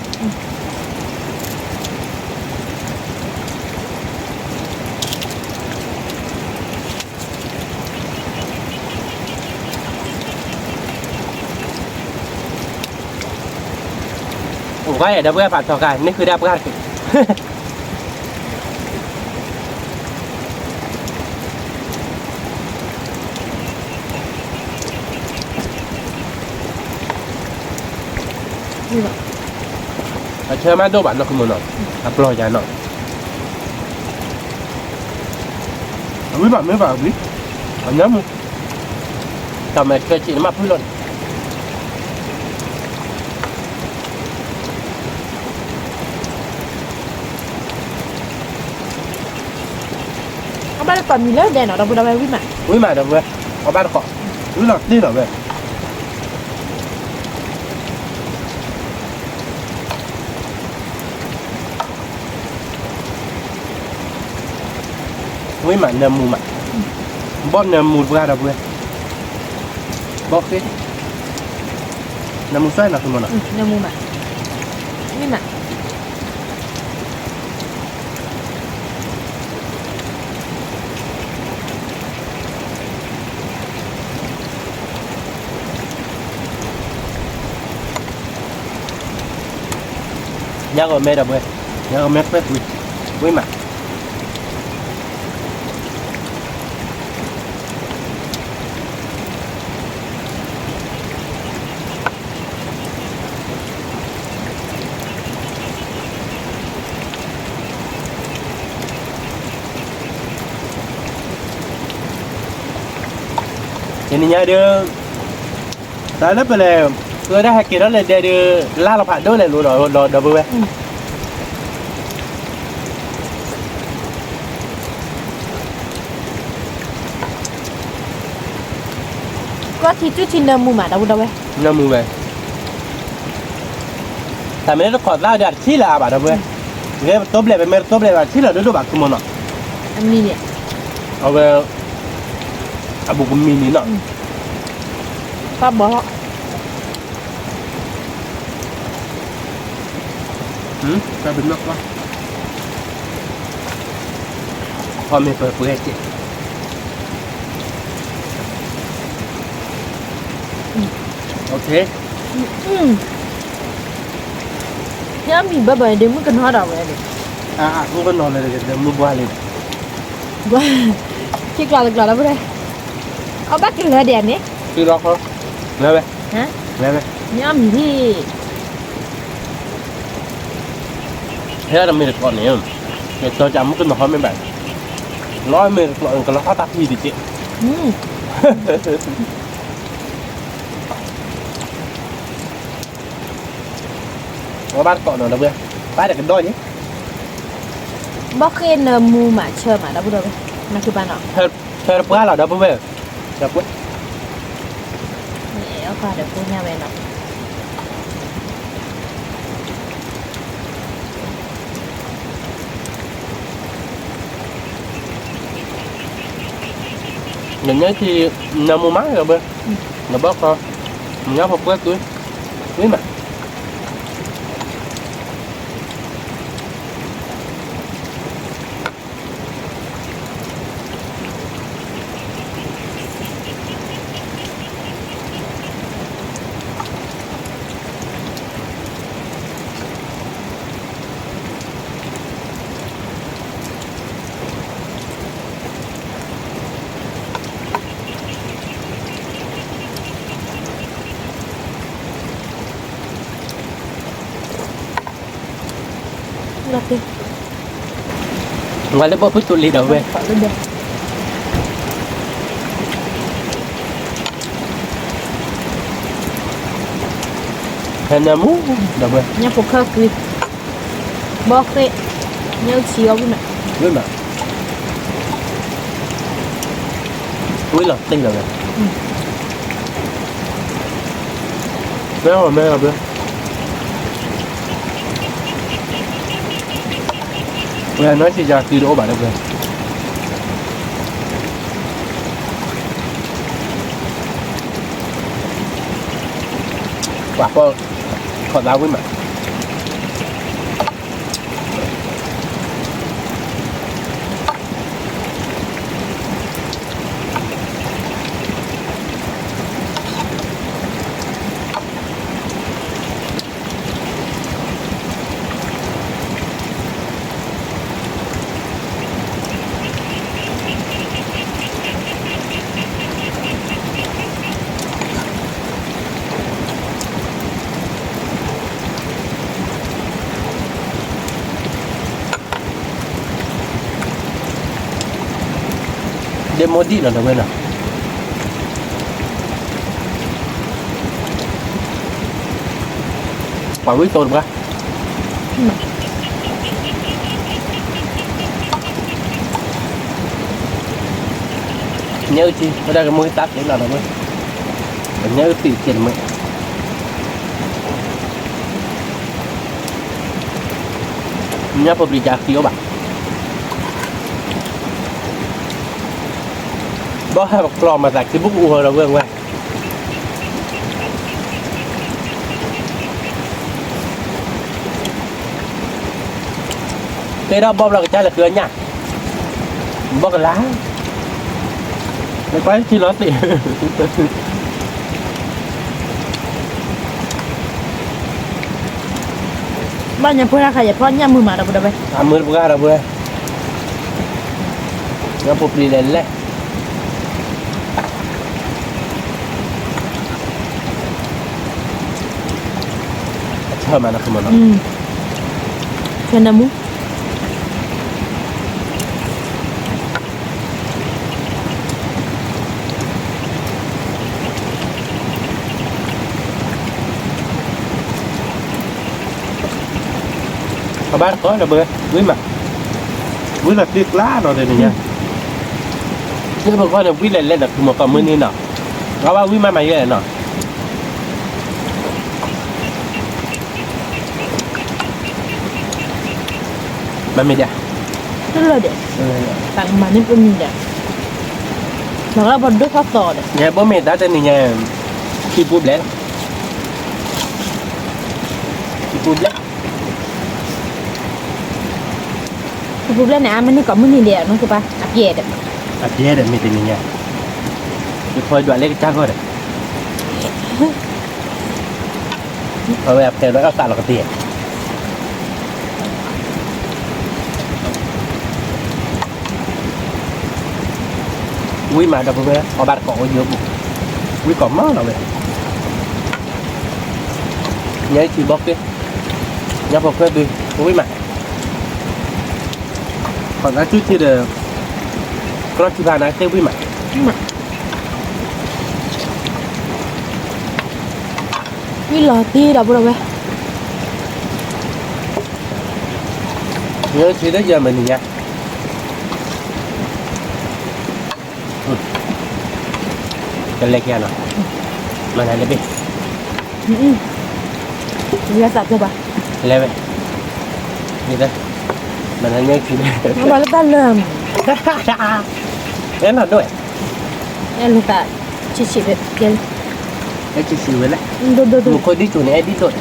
Quay ở đâu bữa phạt thọ cài,นี่คือดับกันเชื่อมาดูบ้านเราคือมันหน่อยปล่อยใจหน่อยไม่แบบนี้อันนี้มึงทำไมเคยจีนมาพูดเลย Ông bác còn nhìn lớp đèn ở đâu vừa đâu quý mà. Quý mà đâu vừa. Có ba cọ. Quý là đi rồi về. Quý mà nằm mù mà. Bóp nằm mù ra đâu vừa. Bóp cái. Nằm mù xoay là không nào. Nằm mù mà. Quý mà. Nhớ rồi mẹ đâu vừa. Nhớ rồi mẹ phép quý mà. Ini nyada tak ada boleh tôi đã hay kia đó là để đưa la lọc hạt đó là luôn rồi đồ bự Có thì chút chín nằm mù mà đâu ấy. Nằm mù về tại mình nó còn lao ra chỉ là bà đâu vậy cái top lên về top lên là chỉ là đứa bạn của mình nó Anh đi nhỉ. ở về à bụng mini nó Pháp bỏ. Sao bình nước quá Hôm nay phải phụ hết chị โอเค nhớ mình bơi bơi đến mức cần hoa đào vậy đi กูก็นอนเลยเดี๋ยวมือบ้าเลย chiếc lò đó bữa đây ở bắt cái lửa đèn đấy คือรอเขาแล้วไป hả แล้วไป nhớ mình thì เฮ้ยเราไม่ได้ก่อนเนี่ยเดี๋ยวตัวจำมันก็นอนไม่แบบร้อยเมตรก่อนก็แล้วเขาตัดทีดิเจ๊ ว่าบ้านเกาะหน่อยนะเพื่อนบ้านเด็กกันด้อยนี่ bóc cái mu mà chơi mà đó bữa đây nóคือบ้านเนาะ เธอเพื่อนเราเด้อเพื่อนเดี๋ยวเพื่อน นี่เอาค่ะเดี๋ยวพูดแม่ไปเนาะ อย่างนี้ที่นำมือไม้เราเพื่อนเราบอกเขาเงี้ยพอเพื่อนตุ้ยนี่mà lật đi ngoài lấy bó phút tụi lì đầu về khỏi lên đây hình là mú đầu về nha phục khơ kì bóc cái nhớ chiếu cái này với mà quý lọc tinh rồi méo rồi méo rồi nghe nói thì ra từ đỗ bạn đâu về quả có còn đau với mà demo đi là đâu bên nào quả quý tôn quá nhớ chi ở đây cái mũi tắt đấy là đâu bên nhớ tỉ tiền mẹ nhớ phải bị trả phiếu bạn đó hai bọc lò mà rạch cái bút u rồi vâng vâng cái đó bom là cái chai là cửa nhá bom cái lá nó quái chi nó tỉ bao nhiêu pura khai phó nha mưa mà đâu đây mưa buka đâu bữa nó phục đi lên lên thơm mà nó không mà nó cho nên muốn các bạn có là bữa quý mà quý là tiếc lá rồi đây này nha nhưng mà coi là quý lên lên là một cầm mưa như nào các bạn quý mai mày cái nào bạn mày đi rất là đẹp tặng mà nên cũng nhìn đẹp nó là bọn nước phát tỏ đấy nhà bố mẹ đã tên này nhà khi bút lẽ khi bút lẽ phục lên nè mình có mình đẹp nó cứ ba áp dè đấy à dễ đấy mày tên này nha được thôi đoạn lấy cái trang thôi đấy เอาแบบเต็มแล้วก็ตัดหลอกเตี้ยวิ่งมาดับเบิ้ลเอาบัตรเกาะเยอะบุวิ่งเกาะมากเลยnhớ chị bóc đi nhớ bóc hết đi không biết mà còn đã chút thì được có chị bà nói tiêu biết mà Cái lò ti đâu rồi bé. nhớ chị tới giờ mình thì nha cái lệch nha nào mà này lấy đi Ra sạch cho bà. lấy về như thế mà nó nhớ chị đây Nó bảo là ta lờm. thế nào đuổi Em là ta chị về kia. cái chị xíu với lại Đồ. một coi đi chủ này đi rồi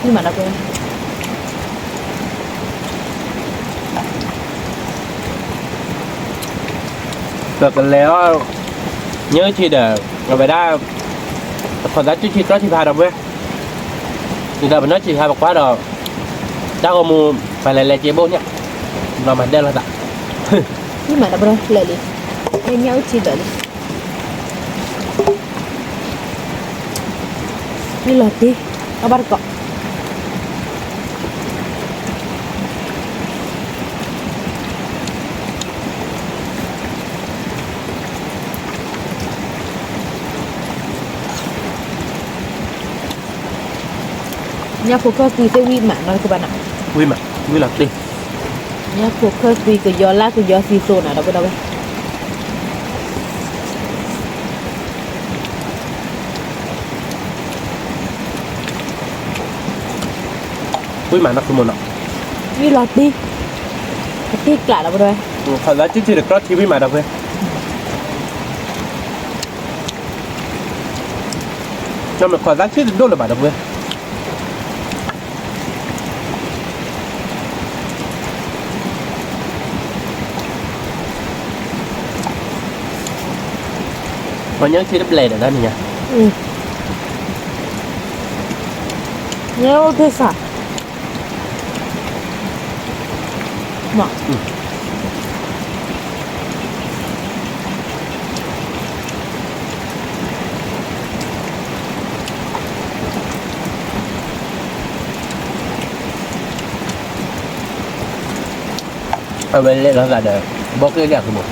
Nhưng mà nó quên. đượcแล้วnhớ chị để ở bài đa còn giá chị có chị phà đâu với thì là mình nói chị hai bọc quá rồi cháu có mua phải lại chế bố nhá rồi mà đây là tạ Nhưng mà nó bro lại đi. Em nhau chi đợi đi. Cái lò ti. Nó bắt cọ. Nhà phố cơ tùy theo quy mạng nói các bạn ạ. quy mà quy là đi Nhà phố cơ tùy cái gió lá cái gió xì xô nào đâu có đâu ấy. quy mà nó không một nào Quy lọt đi. Cái tiếc lại đâu có đâu ấy. còn giá chị được có chị quy mà đâu với cho mà còn giá chị được đôi là bà đâu với mà nhớ chị đắp lề ở đây này nha Ừ. Nhớ thế sao? Mà. ở bên lề nó là để bóc cái đẹp của một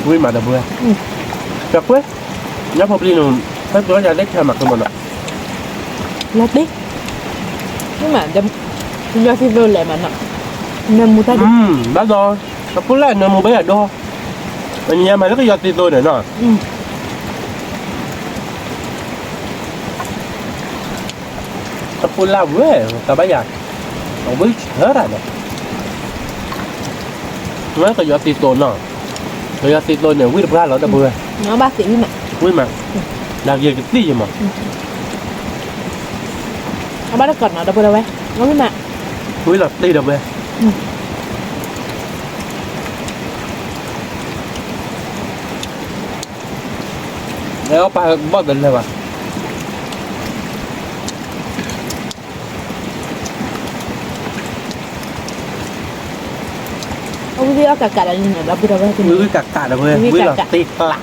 quy mà đâu với chọc với nhớ một đi luôn hết có nhà lấy theo mặt của mình ạ Lọt đi. Nhưng mà do khi vô lại mà nọ. Nên mua ta đi. đã rồi nó cũng lại nó mua bé ở đâu anh nhà mày nó cái giọt tiền tôi nữa nè Ừ. nó cũng là với tao bây giờ không biết hết rồi nè nó cái giọt tiền tôi nè cái giọt tiền tôi này quý được ra rồi đâu bữa Nó bác sĩ mà. quý mà làm gì cái gì mà Nó bắt nó còn nó đâu có đâu ấy. Nó mới mà. quý là đi đâu về Ừ. nếu ba bắt định rồi mà Ông đi cả là nhìn ở đâu có đâu ấy. quý cả đâu về quý là tì lạ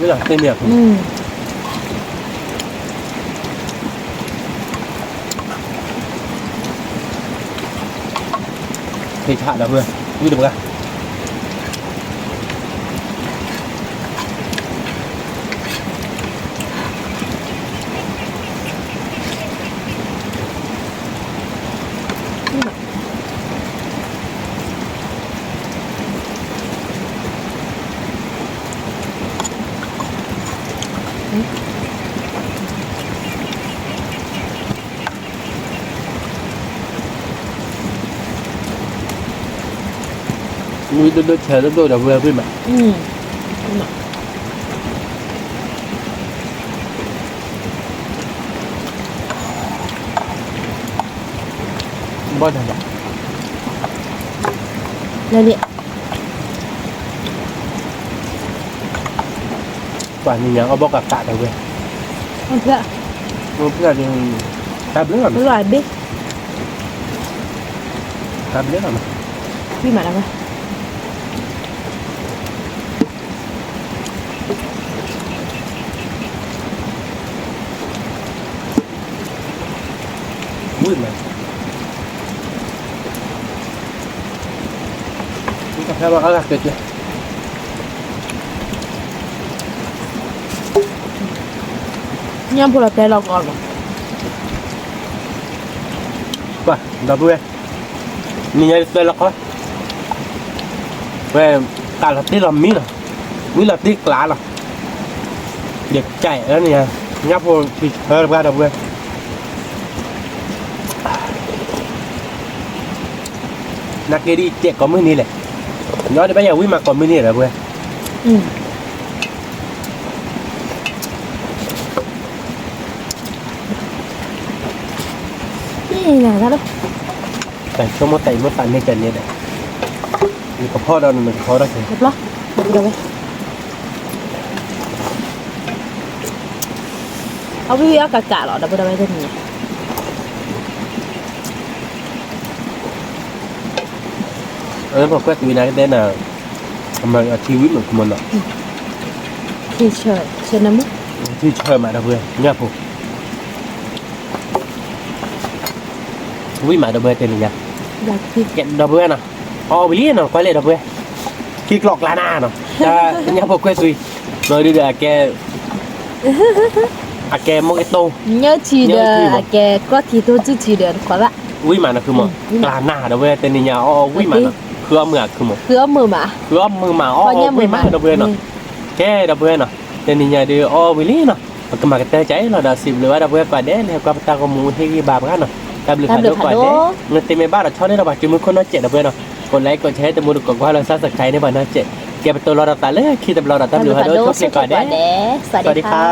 quý là tì miệng Ừ. thì hạ đâu về quý được ra đôi chờ đôi đầu vừa với mà อืม bao giờ vậy แล้วเนี่ย quả nhìn nhá có bao cả tạ đầu vừa มันเพื่อ nó cứ là thì tạm nữa อ rồi ร่อยบิ๊ก tạm nữa rồi mà พี่หมาแล้วไหม vui mà chúng ta theo bao gạt được chưa Nhâm phụ là tè lọc ngọt mà quả đầu vừa nhìn nhá đây là có về cả là tí làm mí là tí lá rồi để chạy đó nè nhấp vô thì hơi ra đầu vừa nãy kia đi chạy có mini này nói đi bây giờ quý mà còn mini rồi vừa อืมนี่นะท่าน แต่ช่วงมดไต่มดตันในจันเนี่ยแหละมีกับพ่อเราหนึ่งพ่อเราเฉย เรียบร้อยเดี๋ยวไปเอาพี่เอากะกะหรอเดี๋ยวไปได้ที่นี่ พอแควตีนะได้น่ะทำไมชีวิตเหมือนมันอ่ะ ที่เชิญเชิญน้ำมุก ที่เชิญมาเราเพื่อนเนี่ยผมวิ่งมาเราเพื่อนเต็มเลย อยากที่ แกเราเพื่อนอ่ะอ๋อไปเรียนอ่ะไปเลยเราเพื่อนคิดหลอกลาหน้าเนาะจะเนี่ยพอแควตีrồi đi được cái một cái tô nhớ chỉ được cái có thì tôi chỉ được có lạ วิ่งมานะคือหมดกลาหน้าเราเพื่อนแต่นี่เนี่ยอ๋อวิ่งมาคือเอามือคือหมด cứ mưa mà คือเอามือมาอ๋อวิ่งมาเราเพื่อนเนาะแค่เราเพื่อนเนาะแต่นี่เนี่ยดีอ๋อไปเรียนเนาะก็มาcáiใจเราđã xịtเลยว่าเราเพื่อนกว่าเด้เนี่ยก็ตาก็มูที่บาปกันเนาะตาบลิขาดกว่าเด้เงินเต็มบ้านเราชอบได้เราบาดจุมือคนน้อยเจ็ดเราเพื่อนเนาะกดไลค์กดแชร์แต่มือก็ว่าเราซับสไครต์ในบ้านน้อยเจ็ดแกเป็นตัวเราตาเลยคิดแต่เราตาบลิขาดโชคดีกว่าเด้ สวัสดีค่ะ